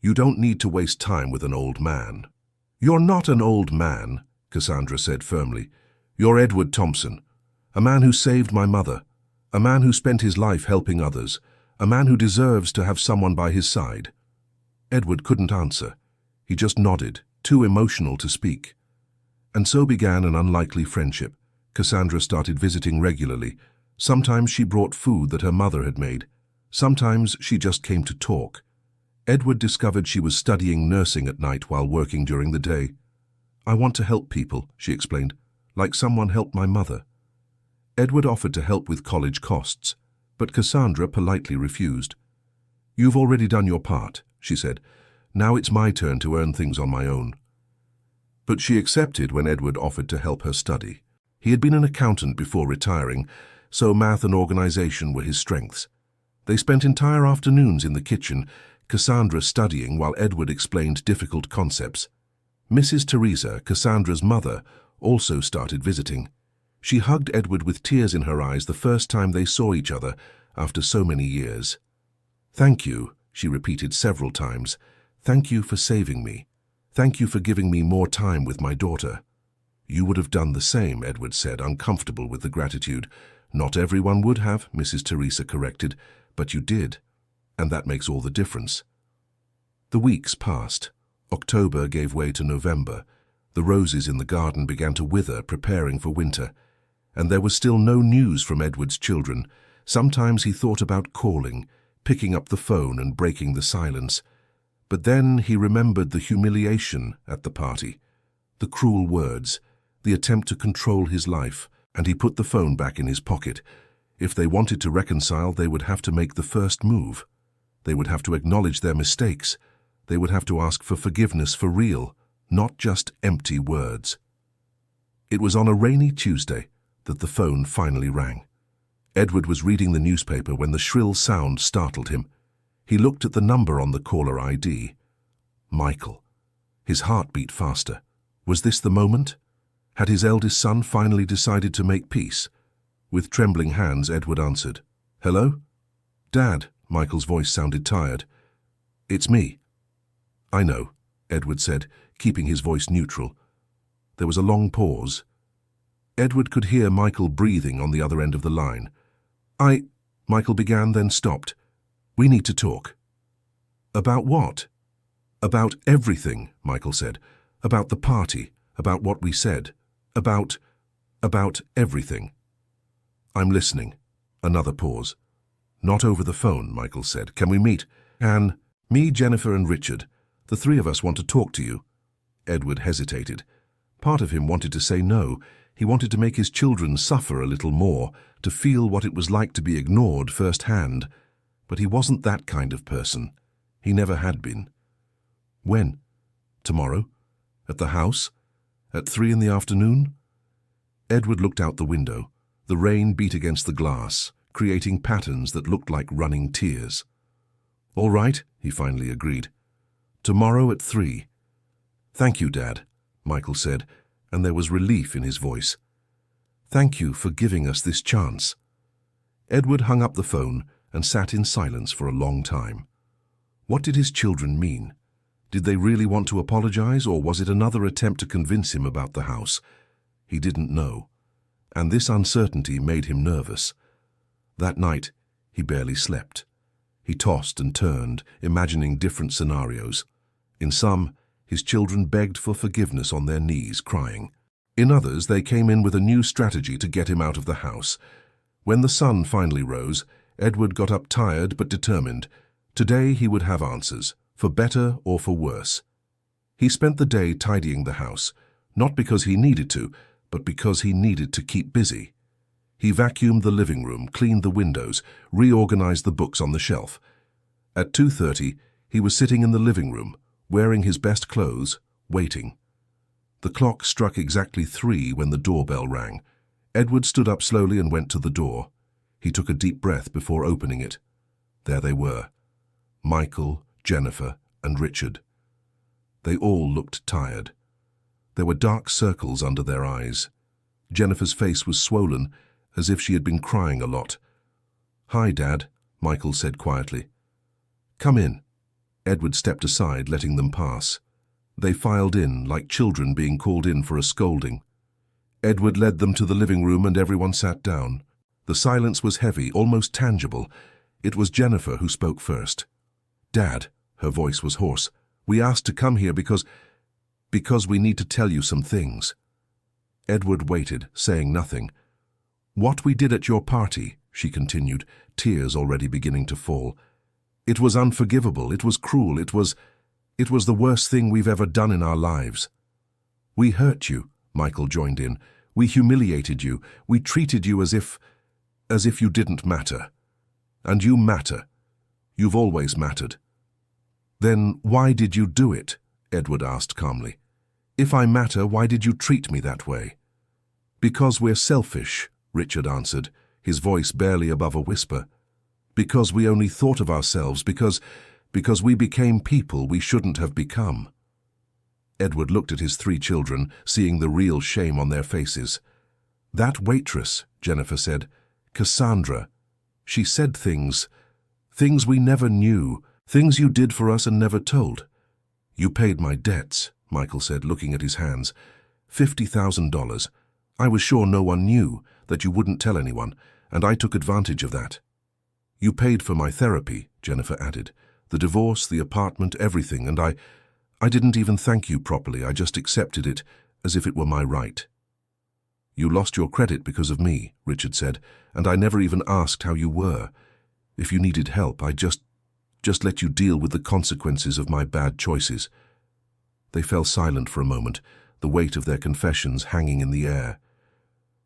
You don't need to waste time with an old man." "You're not an old man," Cassandra said firmly. "You're Edward Thompson, a man who saved my mother, a man who spent his life helping others, a man who deserves to have someone by his side." Edward couldn't answer. He just nodded, too emotional to speak. And so began an unlikely friendship. Cassandra started visiting regularly. Sometimes she brought food that her mother had made. Sometimes she just came to talk. Edward discovered she was studying nursing at night while working during the day. "I want to help people," she explained, "like someone helped my mother." Edward offered to help with college costs, but Cassandra politely refused. "You've already done your part," she said. "Now it's my turn to earn things on my own." But she accepted when Edward offered to help her study. He had been an accountant before retiring, so math and organization were his strengths. They spent entire afternoons in the kitchen, Cassandra studying while Edward explained difficult concepts. Mrs. Teresa, Cassandra's mother, also started visiting. She hugged Edward with tears in her eyes the first time they saw each other after so many years. "Thank you," she repeated several times. "Thank you for saving me. Thank you for giving me more time with my daughter." "You would have done the same," Edward said, uncomfortable with the gratitude. "Not everyone would have," Mrs. Teresa corrected, "but you did, and that makes all the difference." The weeks passed. October gave way to November. The roses in the garden began to wither, preparing for winter. And there was still no news from Edward's children. Sometimes he thought about calling, picking up the phone and breaking the silence. But then he remembered the humiliation at the party, the cruel words, the attempt to control his life, and he put the phone back in his pocket. If they wanted to reconcile, they would have to make the first move. They would have to acknowledge their mistakes. They would have to ask for forgiveness for real, not just empty words. It was on a rainy Tuesday that the phone finally rang. Edward was reading the newspaper when the shrill sound startled him. He looked at the number on the caller ID. Michael. His heart beat faster. Was this the moment? Had his eldest son finally decided to make peace? With trembling hands, Edward answered. "Hello?" "Dad," Michael's voice sounded tired. "It's me." "I know," Edward said, keeping his voice neutral. There was a long pause. Edward could hear Michael breathing on the other end of the line. Michael began, then stopped. We need to talk. About what? About everything, Michael said. About the party, about what we said, about everything. I'm listening. Another pause. Not over the phone, Michael said. Can we meet? Anne, me, Jennifer and Richard. The three of us want to talk to you. Edward hesitated. Part of him wanted to say no. He wanted to make his children suffer a little more, to feel what it was like to be ignored firsthand. But he wasn't that kind of person. He never had been. When? Tomorrow? At the house? At 3 in the afternoon? Edward looked out the window. The rain beat against the glass, creating patterns that looked like running tears. All right, he finally agreed. Tomorrow at 3. Thank you, Dad, Michael said, and there was relief in his voice. Thank you for giving us this chance. Edward hung up the phone and sat in silence for a long time. What did his children mean? Did they really want to apologize, or was it another attempt to convince him about the house? He didn't know, and this uncertainty made him nervous. That night, he barely slept. He tossed and turned, imagining different scenarios. In some, his children begged for forgiveness on their knees, crying. In others, they came in with a new strategy to get him out of the house. When the sun finally rose, Edward got up tired but determined. Today he would have answers, for better or for worse. He spent the day tidying the house, not because he needed to, but because he needed to keep busy. He vacuumed the living room, cleaned the windows, reorganized the books on the shelf. At 2:30, he was sitting in the living room, wearing his best clothes, waiting. The clock struck exactly 3 when the doorbell rang. Edward stood up slowly and went to the door. He took a deep breath before opening it. There they were. Michael, Jennifer, and Richard. They all looked tired. There were dark circles under their eyes. Jennifer's face was swollen, as if she had been crying a lot. Hi, Dad, Michael said quietly. Come in. Edward stepped aside, letting them pass. They filed in, like children being called in for a scolding. Edward led them to the living room and everyone sat down. The silence was heavy, almost tangible. It was Jennifer who spoke first. Dad, her voice was hoarse, we asked to come here because we need to tell you some things. Edward waited, saying nothing. What we did at your party, she continued, tears already beginning to fall. It was unforgivable, it was cruel, it was the worst thing we've ever done in our lives. We hurt you, Michael joined in. We humiliated you. We treated you as if you didn't matter. And you matter. You've always mattered. Then why did you do it? Edward asked calmly. If I matter, why did you treat me that way? Because we're selfish, Richard answered, his voice barely above a whisper. Because we only thought of ourselves, because we became people we shouldn't have become. Edward looked at his 3 children, seeing the real shame on their faces. That waitress, Jennifer said, Cassandra, she said things we never knew, things you did for us and never told. You paid my debts, Michael said, looking at his hands. $50,000. I was sure no one knew, that you wouldn't tell anyone, and I took advantage of that. You paid for my therapy, Jennifer added. The divorce, the apartment, everything, and I didn't even thank you properly. I just accepted it as if it were my right. You lost your credit because of me, Richard said, and I never even asked how you were. If you needed help, I just let you deal with the consequences of my bad choices. They fell silent for a moment, the weight of their confessions hanging in the air.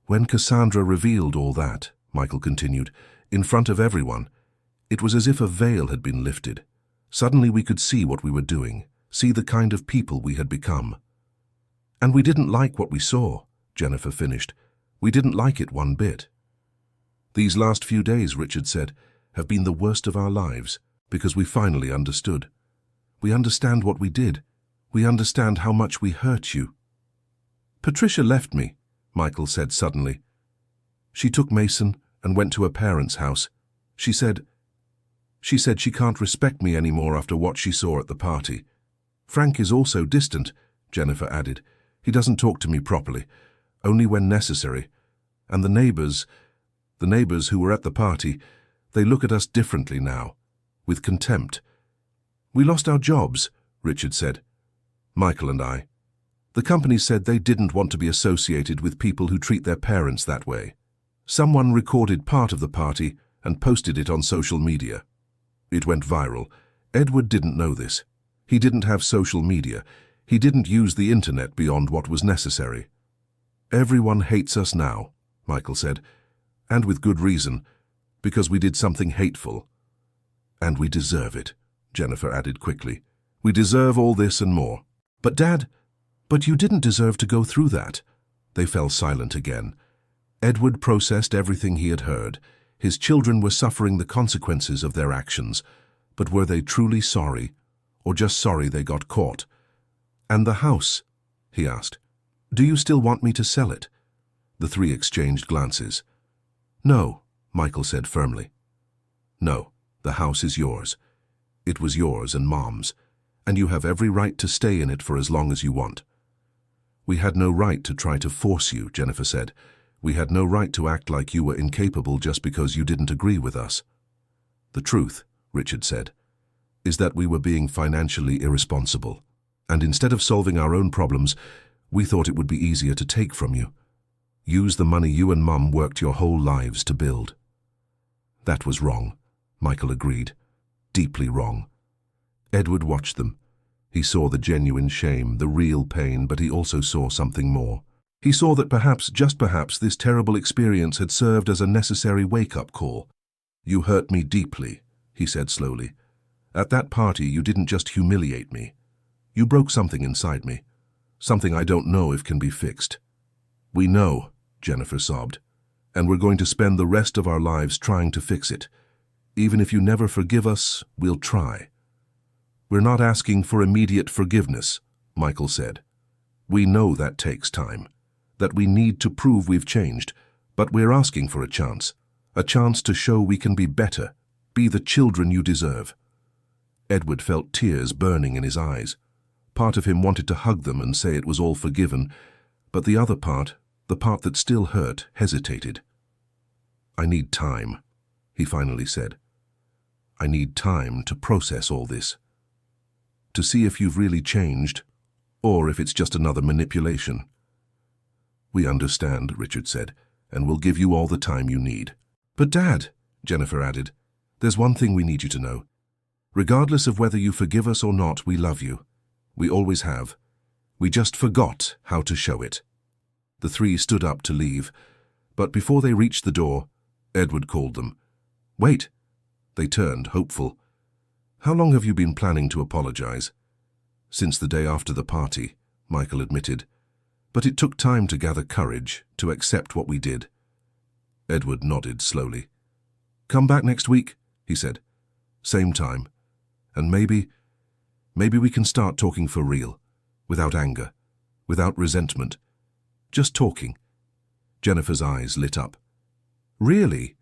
When Cassandra revealed all that, Michael continued, in front of everyone, it was as if a veil had been lifted. Suddenly we could see what we were doing, see the kind of people we had become. And we didn't like what we saw, Jennifer finished. We didn't like it one bit. These last few days, Richard said, have been the worst of our lives, because we finally understood. We understand what we did. We understand how much we hurt you. Patricia left me, Michael said suddenly. She took Mason and went to her parents' house. She said she can't respect me anymore after what she saw at the party. Frank is also distant, Jennifer added. He doesn't talk to me properly. only when necessary. And the neighbors who were at the party, they look at us differently now, with contempt. We lost our jobs, Richard said. Michael and I. The company said they didn't want to be associated with people who treat their parents that way. Someone recorded part of the party and posted it on social media. It went viral. Edward didn't know this. He didn't have social media. He didn't use the internet beyond what was necessary. Everyone hates us now, Michael said, and with good reason, because we did something hateful. And we deserve it, Jennifer added quickly. We deserve all this and more. But Dad, but you didn't deserve to go through that. They fell silent again. Edward processed everything he had heard. His children were suffering the consequences of their actions, but were they truly sorry, or just sorry they got caught? And the house, he asked. Do you still want me to sell it? The three exchanged glances. No, Michael said firmly. No, the house is yours. It was yours and Mom's, and you have every right to stay in it for as long as you want. We had no right to try to force you, Jennifer said. We had no right to act like you were incapable just because you didn't agree with us. The truth, Richard said, is that we were being financially irresponsible, and instead of solving our own problems, we thought it would be easier to take from you. Use the money you and Mum worked your whole lives to build. That was wrong, Michael agreed. Deeply wrong. Edward watched them. He saw the genuine shame, the real pain, but he also saw something more. He saw that perhaps, just perhaps, this terrible experience had served as a necessary wake-up call. You hurt me deeply, he said slowly. At that party, you didn't just humiliate me. You broke something inside me. Something I don't know if can be fixed. We know, Jennifer sobbed, and we're going to spend the rest of our lives trying to fix it. Even if you never forgive us, we'll try. We're not asking for immediate forgiveness, Michael said. We know that takes time, that we need to prove we've changed, but we're asking for a chance to show we can be better, be the children you deserve. Edward felt tears burning in his eyes. Part of him wanted to hug them and say it was all forgiven, but the other part, the part that still hurt, hesitated. I need time, he finally said. I need time to process all this, to see if you've really changed, or if it's just another manipulation. We understand, Richard said, and we'll give you all the time you need. But Dad, Jennifer added, there's one thing we need you to know. Regardless of whether you forgive us or not, we love you. We always have. We just forgot how to show it. The three stood up to leave, but before they reached the door, Edward called them. Wait. They turned, hopeful. How long have you been planning to apologize? Since the day after the party, Michael admitted. But it took time to gather courage, to accept what we did. Edward nodded slowly. Come back next week, he said. Same time. And maybe we can start talking for real, without anger, without resentment. Just talking. Jennifer's eyes lit up. Really?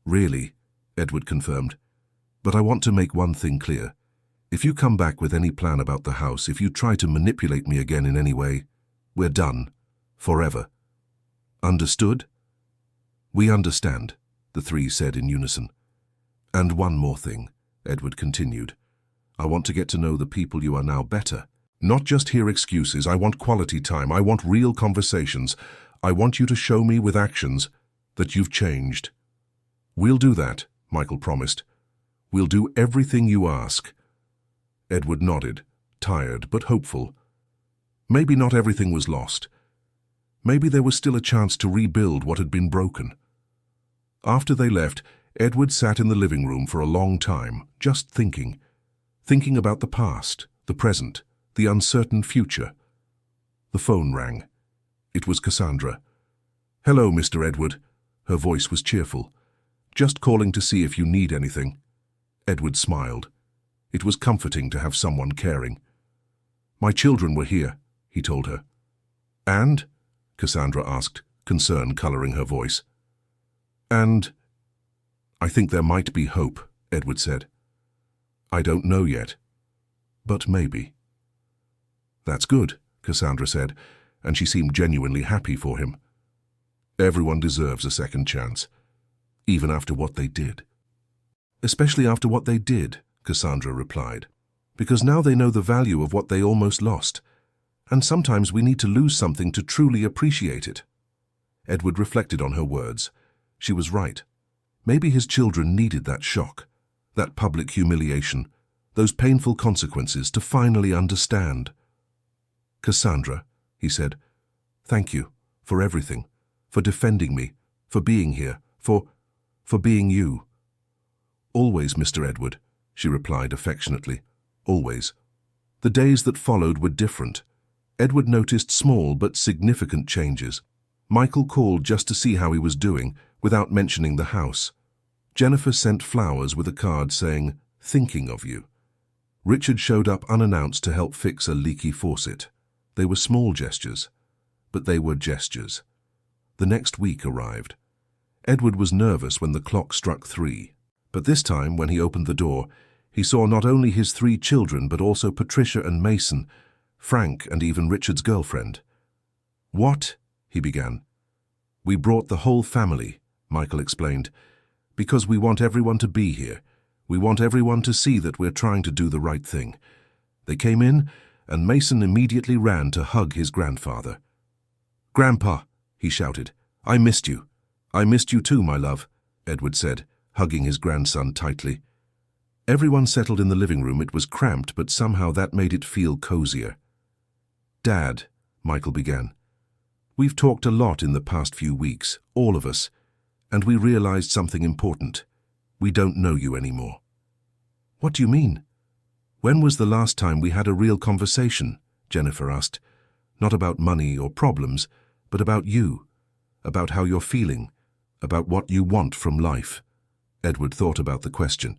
Really, Edward confirmed. But I want to make one thing clear. If you come back with any plan about the house, if you try to manipulate me again in any way, we're done. Forever. Understood? We understand, the three said in unison. And one more thing, Edward continued. I want to get to know the people you are now better. Not just hear excuses. I want quality time. I want real conversations. I want you to show me with actions that you've changed. We'll do that, Michael promised. We'll do everything you ask. Edward nodded, tired but hopeful. Maybe not everything was lost. Maybe there was still a chance to rebuild what had been broken. After they left, Edward sat in the living room for a long time, just thinking about the past, the present, the uncertain future. The phone rang. It was Cassandra. Hello, Mr. Edward. Her voice was cheerful. Just calling to see if you need anything. Edward smiled. It was comforting to have someone caring. My children were here, he told her. And? Cassandra asked, concern coloring her voice. And? I think there might be hope, Edward said. I don't know yet, but maybe. That's good, Cassandra said, and she seemed genuinely happy for him. Everyone deserves a second chance, even after what they did. Especially after what they did, Cassandra replied, because now they know the value of what they almost lost, and sometimes we need to lose something to truly appreciate it. Edward reflected on her words. She was right. Maybe his children needed that shock, that public humiliation, those painful consequences to finally understand. Cassandra, he said, thank you for everything, for defending me, for being here, for being you. Always, Mr. Edward, she replied affectionately. Always. The days that followed were different. Edward noticed small but significant changes. Michael called just to see how he was doing, without mentioning the house. Jennifer sent flowers with a card saying, "Thinking of you." Richard showed up unannounced to help fix a leaky faucet. They were small gestures, but they were gestures. The next week arrived. Edward was nervous when the clock struck 3. But this time, when he opened the door, he saw not only his 3 children, but also Patricia and Mason, Frank, and even Richard's girlfriend. "What?" he began. "We brought the whole family," Michael explained, "because we want everyone to be here. We want everyone to see that we're trying to do the right thing." They came in, and Mason immediately ran to hug his grandfather. "Grandpa," he shouted, "I missed you." "I missed you too, my love," Edward said, hugging his grandson tightly. Everyone settled in the living room. It was cramped, but somehow that made it feel cozier. "Dad," Michael began, "we've talked a lot in the past few weeks, all of us, and we realized something important. We don't know you anymore." "What do you mean?" "When was the last time we had a real conversation?" Jennifer asked. "Not about money or problems, but about you, about how you're feeling, about what you want from life." Edward thought about the question.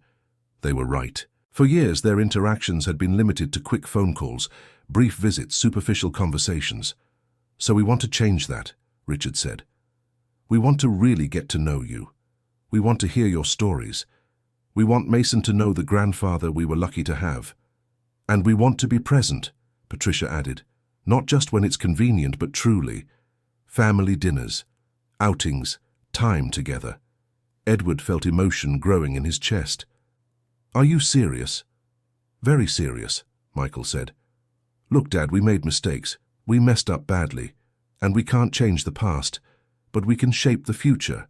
They were right. For years, their interactions had been limited to quick phone calls, brief visits, superficial conversations. "So we want to change that," Richard said. "We want to really get to know you. We want to hear your stories. We want Mason to know the grandfather we were lucky to have. And we want to be present," Patricia added, "not just when it's convenient, but truly. Family dinners, outings, time together." Edward felt emotion growing in his chest. "Are you serious?" "Very serious," Michael said. "Look, Dad, we made mistakes. We messed up badly. And we can't change the past, but we can shape the future.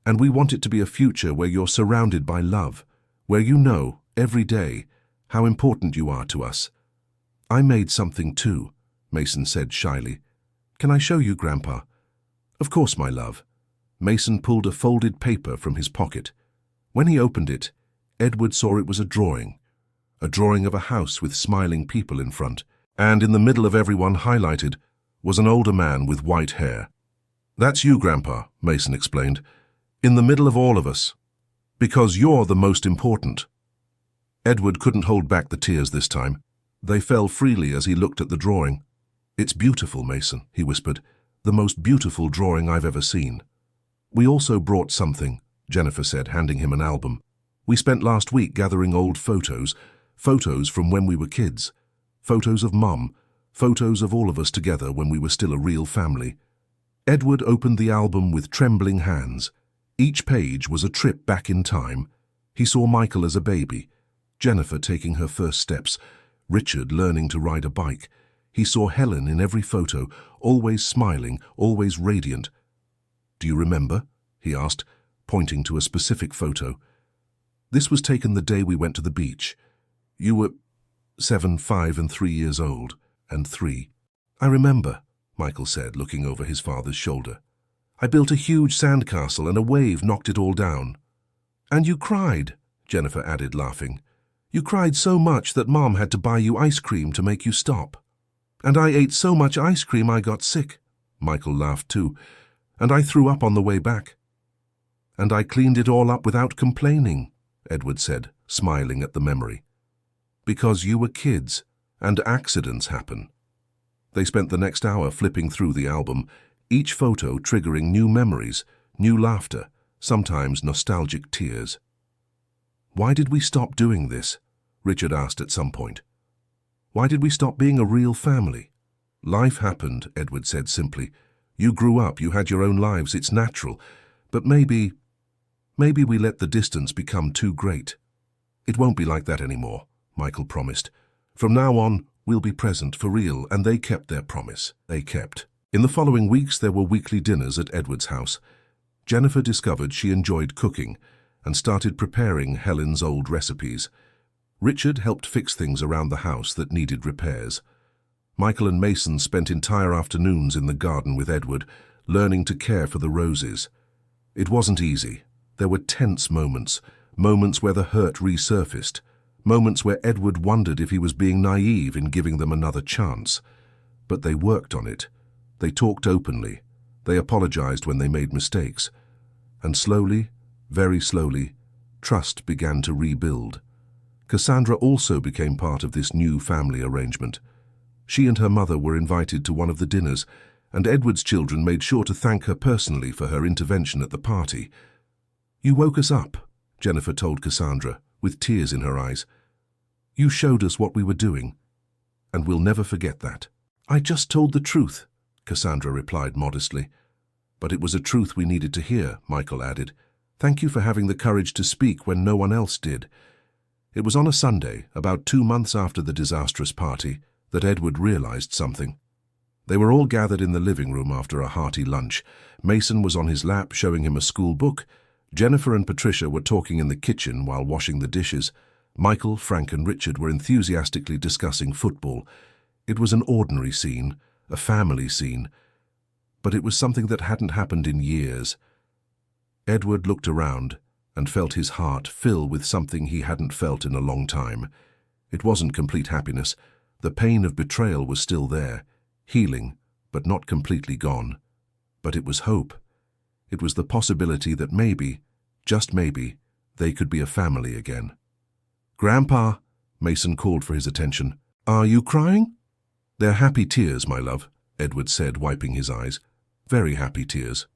And we want it to be a future where you're surrounded by love, where you know, every day, how important you are to us." "I made something too," Mason said shyly. "Can I show you, Grandpa?" "Of course, my love." Mason pulled a folded paper from his pocket. When he opened it, Edward saw it was a drawing of a house with smiling people in front, and in the middle of everyone, highlighted, was an older man with white hair. "That's you, Grandpa," Mason explained, "in the middle of all of us, because you're the most important." Edward couldn't hold back the tears this time. They fell freely as he looked at the drawing. "It's beautiful, Mason," he whispered, "the most beautiful drawing I've ever seen." "We also brought something," Jennifer said, handing him an album. "We spent last week gathering old photos from when we were kids, photos of Mum, photos of all of us together when we were still a real family." Edward opened the album with trembling hands. Each page was a trip back in time. He saw Michael as a baby, Jennifer taking her first steps, Richard learning to ride a bike. He saw Helen in every photo, always smiling, always radiant. "Do you remember?" he asked, pointing to a specific photo. "This was taken the day we went to the beach. You were 7, 5, and 3 years old, and 3. "I remember," Michael said, looking over his father's shoulder. "I built a huge sandcastle and a wave knocked it all down." "And you cried," Jennifer added, laughing. "You cried so much that Mom had to buy you ice cream to make you stop." "And I ate so much ice cream I got sick," Michael laughed too. "And I threw up on the way back." "And I cleaned it all up without complaining," Edward said, smiling at the memory. "Because you were kids, and accidents happen." They spent the next hour flipping through the album, each photo triggering new memories, new laughter, sometimes nostalgic tears. "Why did we stop doing this?" Richard asked at some point. "Why did we stop being a real family?" Life happened, Edward said simply. You grew up, you had your own lives, it's natural. But maybe we let the distance become too great. It won't be like that anymore, Michael promised. From now on, we'll be present for real, and they kept their promise. They kept. In the following weeks, there were weekly dinners at Edward's house. Jennifer discovered she enjoyed cooking and started preparing Helen's old recipes. Richard helped fix things around the house that needed repairs. Michael and Mason spent entire afternoons in the garden with Edward, learning to care for the roses. It wasn't easy. There were tense moments, moments where the hurt resurfaced, moments where Edward wondered if he was being naive in giving them another chance. But they worked on it. They talked openly. They apologized when they made mistakes. And slowly, very slowly, trust began to rebuild. Cassandra also became part of this new family arrangement. She and her mother were invited to one of the dinners, and Edward's children made sure to thank her personally for her intervention at the party. "You woke us up," Jennifer told Cassandra, with tears in her eyes. "You showed us what we were doing, and we'll never forget that." "I just told the truth," Cassandra replied modestly. "But it was a truth we needed to hear," Michael added. "Thank you for having the courage to speak when no one else did." It was on a Sunday, about 2 months after the disastrous party, that Edward realized something. They were all gathered in the living room after a hearty lunch. Mason was on his lap showing him a school book. Jennifer and Patricia were talking in the kitchen while washing the dishes. Michael, Frank and Richard were enthusiastically discussing football. It was an ordinary scene, a family scene, but it was something that hadn't happened in years. Edward looked around and felt his heart fill with something he hadn't felt in a long time. It wasn't complete happiness. The pain of betrayal was still there, healing, but not completely gone. But it was hope. It was the possibility that maybe, just maybe, they could be a family again. "Grandpa," Mason called for his attention. "Are you crying?" "They're happy tears, my love," Edward said, wiping his eyes. "Very happy tears."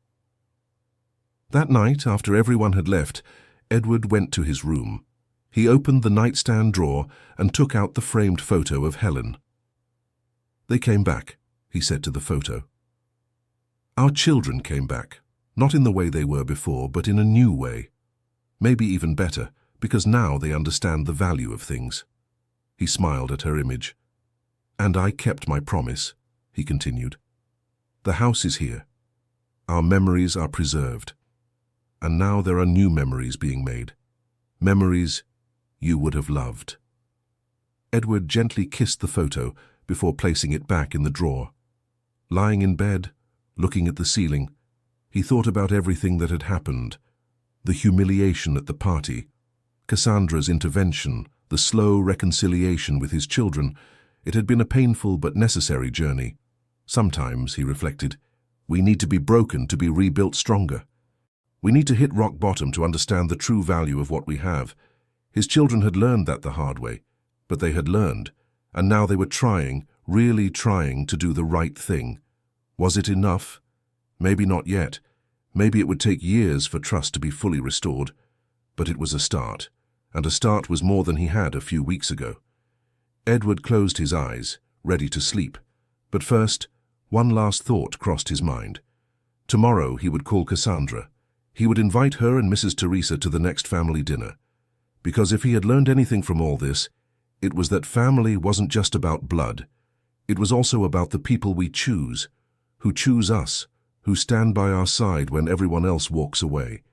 That night, after everyone had left, Edward went to his room. He opened the nightstand drawer and took out the framed photo of Helen. "They came back," he said to the photo. "Our children came back, not in the way they were before, but in a new way. Maybe even better, because now they understand the value of things." He smiled at her image. "And I kept my promise," he continued. "The house is here. Our memories are preserved. And now there are new memories being made. Memories you would have loved." Edward gently kissed the photo before placing it back in the drawer. Lying in bed, looking at the ceiling, he thought about everything that had happened. The humiliation at the party, Cassandra's intervention, the slow reconciliation with his children. It had been a painful but necessary journey. Sometimes, he reflected, we need to be broken to be rebuilt stronger. We need to hit rock bottom to understand the true value of what we have. His children had learned that the hard way, but they had learned, and now they were trying, really trying to do the right thing. Was it enough? Maybe not yet. Maybe it would take years for trust to be fully restored. But it was a start, and a start was more than he had a few weeks ago. Edward closed his eyes, ready to sleep. But first, one last thought crossed his mind. Tomorrow he would call Cassandra. He would invite her and Mrs. Teresa to the next family dinner. Because if he had learned anything from all this, it was that family wasn't just about blood. It was also about the people we choose, who choose us, who stand by our side when everyone else walks away.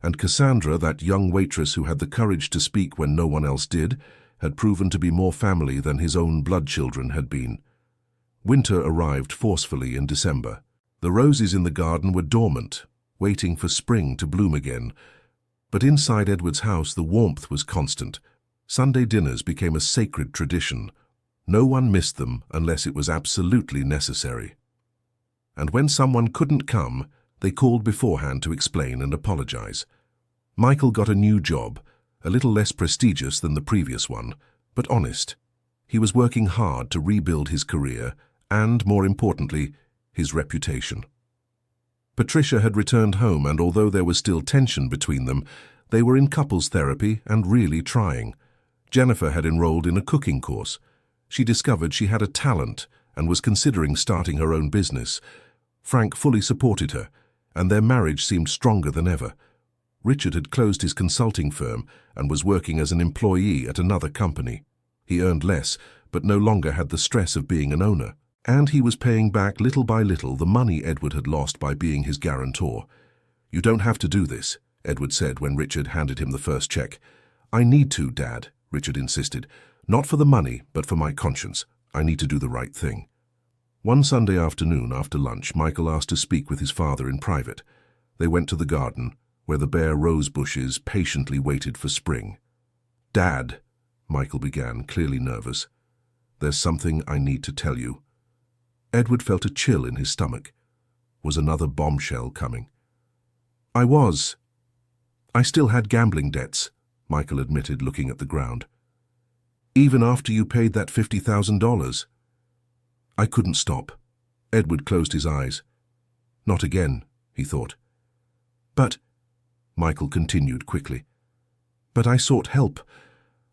And Cassandra, that young waitress who had the courage to speak when no one else did, had proven to be more family than his own blood children had been. Winter arrived forcefully in December. The roses in the garden were dormant, waiting for spring to bloom again. But inside Edward's house the warmth was constant. Sunday dinners became a sacred tradition. No one missed them unless it was absolutely necessary. And when someone couldn't come, they called beforehand to explain and apologize. Michael got a new job, a little less prestigious than the previous one, but honest. He was working hard to rebuild his career and, more importantly, his reputation. Patricia had returned home, and although there was still tension between them, they were in couples therapy and really trying. Jennifer had enrolled in a cooking course. She discovered she had a talent, and was considering starting her own business. Frank fully supported her, and their marriage seemed stronger than ever. Richard had closed his consulting firm and was working as an employee at another company. He earned less, but no longer had the stress of being an owner. And he was paying back little by little the money Edward had lost by being his guarantor. "You don't have to do this," Edward said when Richard handed him the first check. "I need to, Dad," Richard insisted. "Not for the money, but for my conscience. I need to do the right thing." One Sunday afternoon after lunch, Michael asked to speak with his father in private. They went to the garden, where the bare rose bushes patiently waited for spring. "Dad," Michael began, clearly nervous, "there's something I need to tell you." Edward felt a chill in his stomach. Was another bombshell coming? I still had gambling debts," Michael admitted, looking at the ground. "Even after you paid that $50,000. I couldn't stop." Edward closed his eyes. "Not again," he thought. "But," Michael continued quickly, "but I sought help.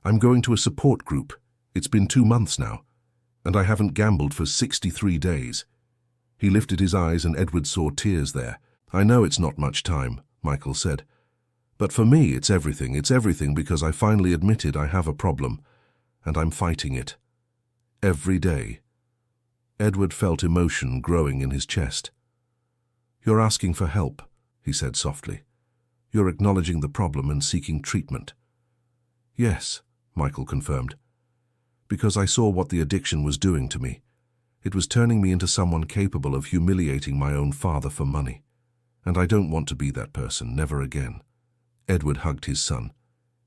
I'm going to a support group. It's been 2 months now, and I haven't gambled for 63 days. He lifted his eyes and Edward saw tears there. "I know it's not much time," Michael said. "But for me, it's everything. It's everything because I finally admitted I have a problem, and I'm fighting it. Every day." Edward felt emotion growing in his chest. "You're asking for help," he said softly. "You're acknowledging the problem and seeking treatment." "Yes," Michael confirmed. "Because I saw what the addiction was doing to me. It was turning me into someone capable of humiliating my own father for money. And I don't want to be that person, never again." Edward hugged his son.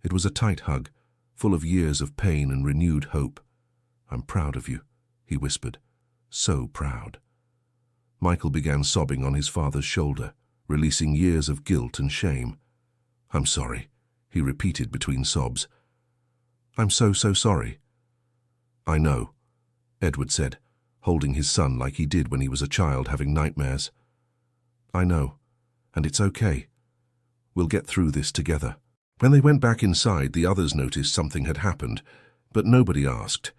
It was a tight hug, full of years of pain and renewed hope. "I'm proud of you," he whispered. "So proud." Michael began sobbing on his father's shoulder, releasing years of guilt and shame. "I'm sorry," he repeated between sobs. "I'm so sorry." "I know," Edward said, holding his son like he did when he was a child having nightmares. "I know, and it's okay. We'll get through this together." When they went back inside, the others noticed something had happened, but nobody asked.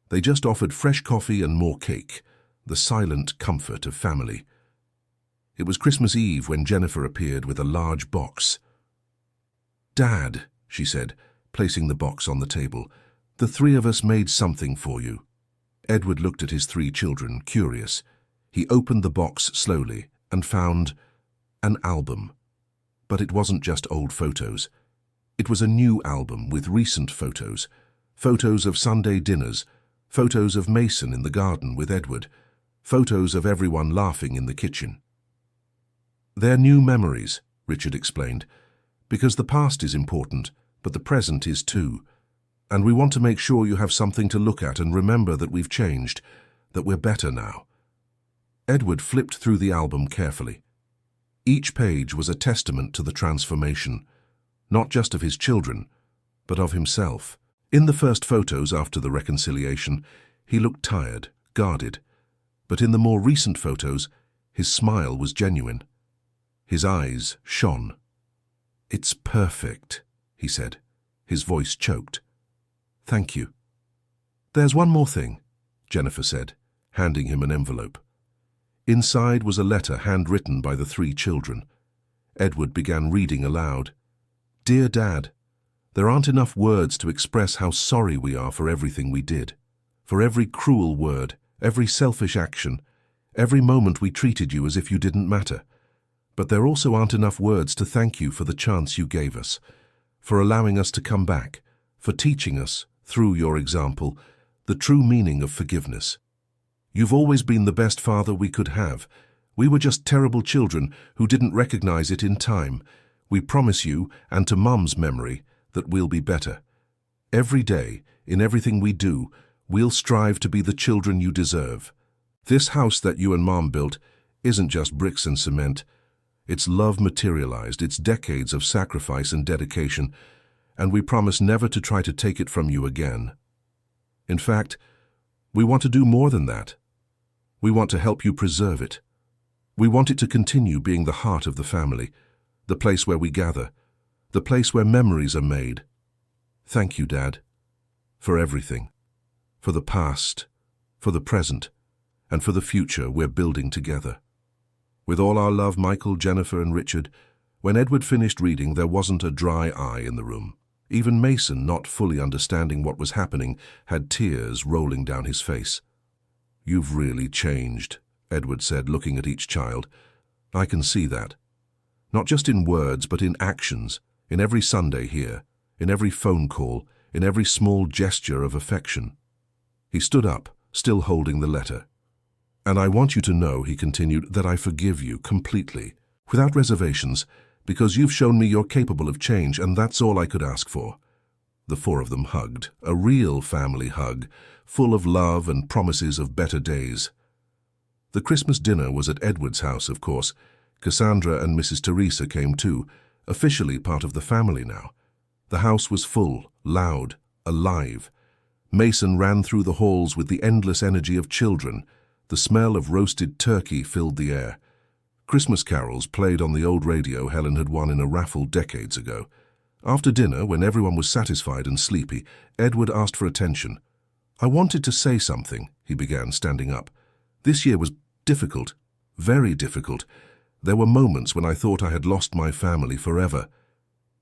They just offered fresh coffee and more cake, the silent comfort of family. It was Christmas Eve when Jennifer appeared with a large box. "Dad," she said, placing the box on the table, "the 3 of us made something for you." Edward looked at his 3 children, curious. He opened the box slowly and found an album. But it wasn't just old photos. It was a new album with recent photos. Photos of Sunday dinners, photos of Mason in the garden with Edward, photos of everyone laughing in the kitchen. "They're new memories," Richard explained, "because the past is important, but the present is too. And we want to make sure you have something to look at and remember that we've changed, that we're better now." Edward flipped through the album carefully. Each page was a testament to the transformation, not just of his children, but of himself. In the first photos after the reconciliation, he looked tired, guarded. But in the more recent photos, his smile was genuine. His eyes shone. "It's perfect," he said. His voice choked. "Thank you." "There's one more thing," Jennifer said, handing him an envelope. Inside was a letter handwritten by the 3 children. Edward began reading aloud. "Dear Dad, there aren't enough words to express how sorry we are for everything we did, for every cruel word, every selfish action, every moment we treated you as if you didn't matter. But there also aren't enough words to thank you for the chance you gave us, for allowing us to come back, for teaching us, through your example, the true meaning of forgiveness. You've always been the best father we could have. We were just terrible children who didn't recognize it in time. We promise you, and to Mum's memory, that we'll be better. Every day, in everything we do, we'll strive to be the children you deserve. This house that you and Mom built isn't just bricks and cement. It's love materialized, it's decades of sacrifice and dedication, and we promise never to try to take it from you again. In fact, we want to do more than that. We want to help you preserve it. We want it to continue being the heart of the family, the place where we gather, the place where memories are made. Thank you, Dad, for everything, for the past, for the present, and for the future we're building together. With all our love, Michael, Jennifer, and Richard. When Edward finished reading, there wasn't a dry eye in the room. Even Mason, not fully understanding what was happening, had tears rolling down his face. "You've really changed," Edward said, looking at each child. "I can see that. Not just in words, but in actions, in every Sunday here, in every phone call, in every small gesture of affection." He stood up, still holding the letter. "And I want you to know," he continued, "that I forgive you completely, without reservations, because you've shown me you're capable of change, and that's all I could ask for." The four of them hugged, a real family hug, full of love and promises of better days. The Christmas dinner was at Edward's house, of course. Cassandra and Mrs. Teresa came too, officially part of the family now. The house was full, loud, alive. Mason ran through the halls with the endless energy of children. The smell of roasted turkey filled the air. Christmas carols played on the old radio Helen had won in a raffle decades ago. After dinner, when everyone was satisfied and sleepy, Edward asked for attention. "I wanted to say something," he began, standing up. "This year was difficult, very difficult. There were moments when I thought I had lost my family forever."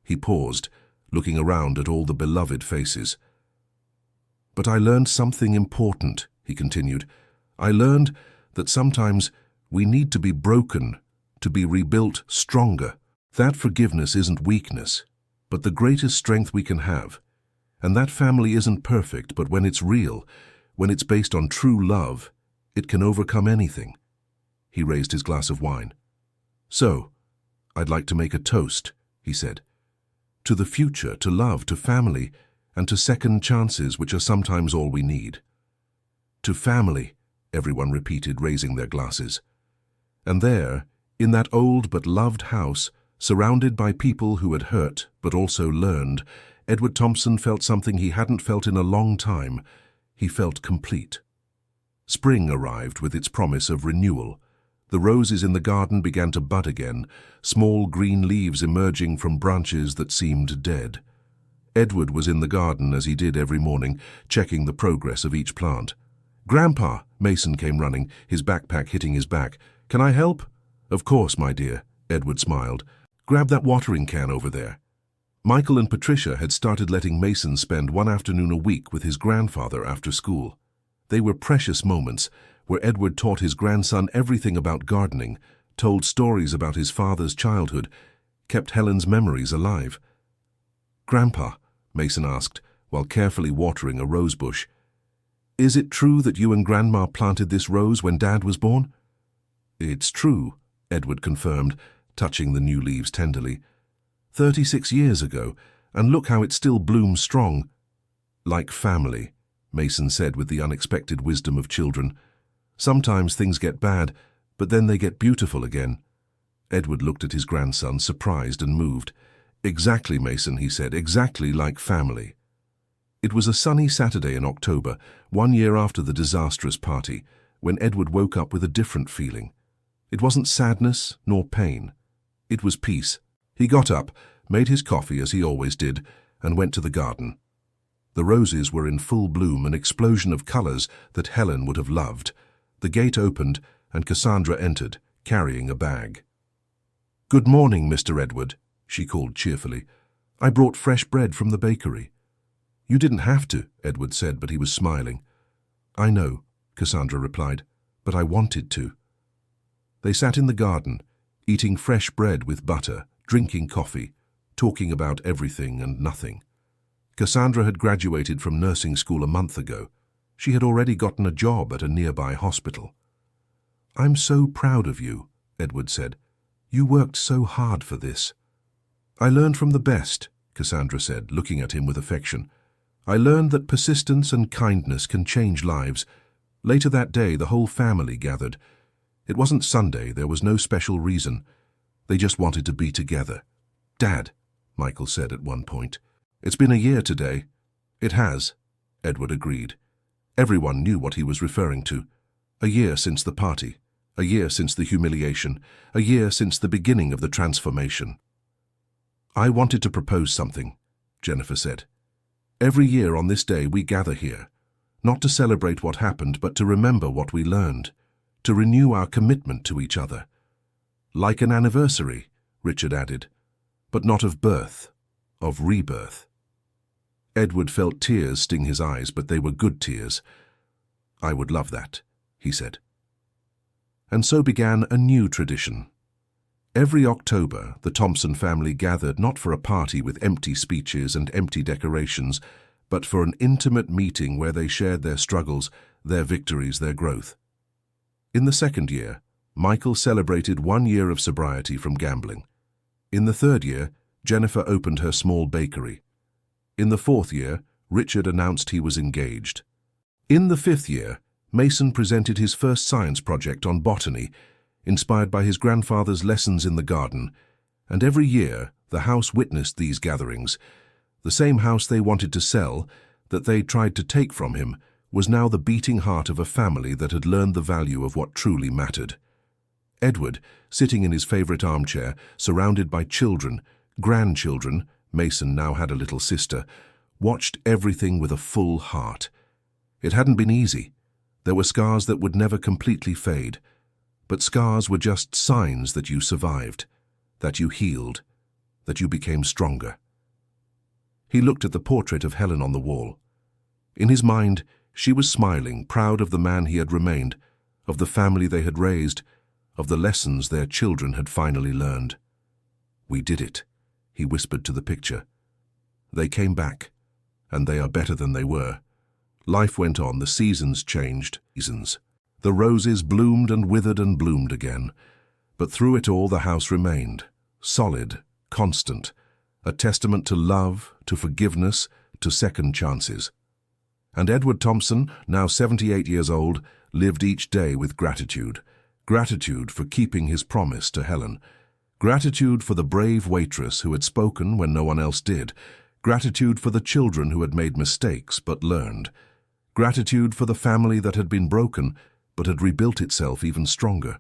He paused, looking around at all the beloved faces. "But I learned something important," he continued. "I learned that sometimes we need to be broken to be rebuilt stronger. That forgiveness isn't weakness, but the greatest strength we can have. And that family isn't perfect, but when it's real, when it's based on true love, it can overcome anything." He raised his glass of wine. "So, I'd like to make a toast," he said. "To the future, to love, to family, and to second chances, which are sometimes all we need." "To family," everyone repeated, raising their glasses. And there, in that old but loved house, surrounded by people who had hurt but also learned, Edward Thompson felt something he hadn't felt in a long time. He felt complete. Spring arrived with its promise of renewal. The roses in the garden began to bud again, small green leaves emerging from branches that seemed dead. Edward was in the garden as he did every morning, checking the progress of each plant. "Grandpa!" Mason came running, his backpack hitting his back. "Can I help?" "Of course, my dear," Edward smiled. "Grab that watering can over there." Michael and Patricia had started letting Mason spend one afternoon a week with his grandfather after school. They were precious moments where Edward taught his grandson everything about gardening, told stories about his father's childhood, kept Helen's memories alive. "Grandpa," Mason asked, while carefully watering a rose bush, "is it true that you and Grandma planted this rose when Dad was born?" "It's true," Edward confirmed, touching the new leaves tenderly. 36 years ago, and look how it still blooms strong." "Like family," Mason said with the unexpected wisdom of children. "Sometimes things get bad, but then they get beautiful again." Edward looked at his grandson, surprised and moved. "Exactly, Mason," he said, "exactly like family." It was a sunny Saturday in October, 1 year after the disastrous party, when Edward woke up with a different feeling. It wasn't sadness nor pain. It was peace. He got up, made his coffee as he always did, and went to the garden. The roses were in full bloom, an explosion of colors that Helen would have loved. The gate opened, and Cassandra entered, carrying a bag. "Good morning, Mr. Edward," she called cheerfully. "I brought fresh bread from the bakery." "You didn't have to," Edward said, but he was smiling. "I know," Cassandra replied, "but I wanted to." They sat in the garden, eating fresh bread with butter, drinking coffee, talking about everything and nothing. Cassandra had graduated from nursing school a month ago. She had already gotten a job at a nearby hospital. "I'm so proud of you," Edward said. "You worked so hard for this." "I learned from the best," Cassandra said, looking at him with affection. "I learned that persistence and kindness can change lives." Later that day, the whole family gathered. It wasn't Sunday, there was no special reason. They just wanted to be together. "Dad," Michael said at one point. "It's been a year today." "It has," Edward agreed. Everyone knew what he was referring to. A year since the party, a year since the humiliation, a year since the beginning of the transformation. "I wanted to propose something," Jennifer said. "Every year on this day we gather here. not to celebrate what happened, but to remember what we learned, to renew our commitment to each other. Like an anniversary, Richard added, but not of birth, of rebirth. Edward felt tears sting his eyes, but they were good tears. I would love that, he said. And so began a new tradition. Every October, the Thompson family gathered not for a party with empty speeches and empty decorations, but for an intimate meeting where they shared their struggles, their victories, their growth. In the second year, Michael celebrated 1 year of sobriety from gambling. In the third year, Jennifer opened her small bakery. In the fourth year, Richard announced he was engaged. In the fifth year, Mason presented his first science project on botany, inspired by his grandfather's lessons in the garden, and every year the house witnessed these gatherings. The same house they wanted to sell, that they tried to take from him, was now the beating heart of a family that had learned the value of what truly mattered. Edward, sitting in his favorite armchair, surrounded by children, grandchildren, Mason now had a little sister, watched everything with a full heart. It hadn't been easy. There were scars that would never completely fade. But scars were just signs that you survived, that you healed, that you became stronger. He looked at the portrait of Helen on the wall. In his mind, she was smiling, proud of the man he had remained, of the family they had raised, of the lessons their children had finally learned. We did it, he whispered to the picture. They came back, and they are better than they were. Life went on, the seasons changed. The roses bloomed and withered and bloomed again. But through it all the house remained, solid, constant, a testament to love, to forgiveness, to second chances. And Edward Thompson, now 78 years old, lived each day with gratitude. Gratitude for keeping his promise to Helen. Gratitude for the brave waitress who had spoken when no one else did. Gratitude for the children who had made mistakes but learned. Gratitude for the family that had been broken but had rebuilt itself even stronger.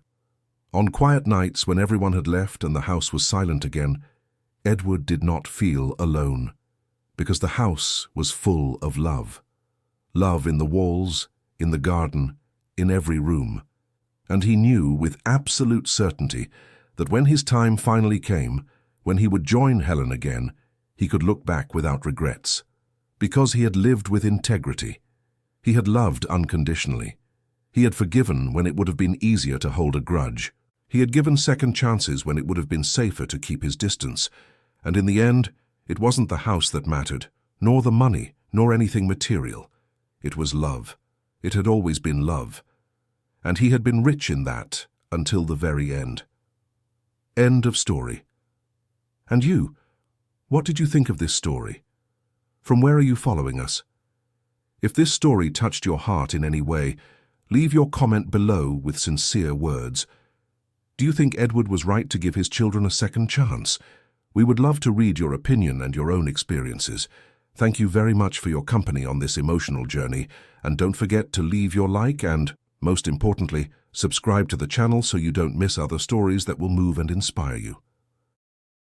On quiet nights when everyone had left and the house was silent again, Edward did not feel alone, because the house was full of love. Love in the walls, in the garden, in every room. And he knew with absolute certainty that when his time finally came, when he would join Helen again, he could look back without regrets. Because he had lived with integrity. He had loved unconditionally. He had forgiven when it would have been easier to hold a grudge. He had given second chances when it would have been safer to keep his distance. And in the end, it wasn't the house that mattered, nor the money, nor anything material. It was love. It had always been love. And he had been rich in that until the very end. End of story. And you, what did you think of this story? From where are you following us? If this story touched your heart in any way, leave your comment below with sincere words. Do you think Edward was right to give his children a second chance? We would love to read your opinion and your own experiences. Thank you very much for your company on this emotional journey, and don't forget to leave your like and, most importantly, subscribe to the channel so you don't miss other stories that will move and inspire you.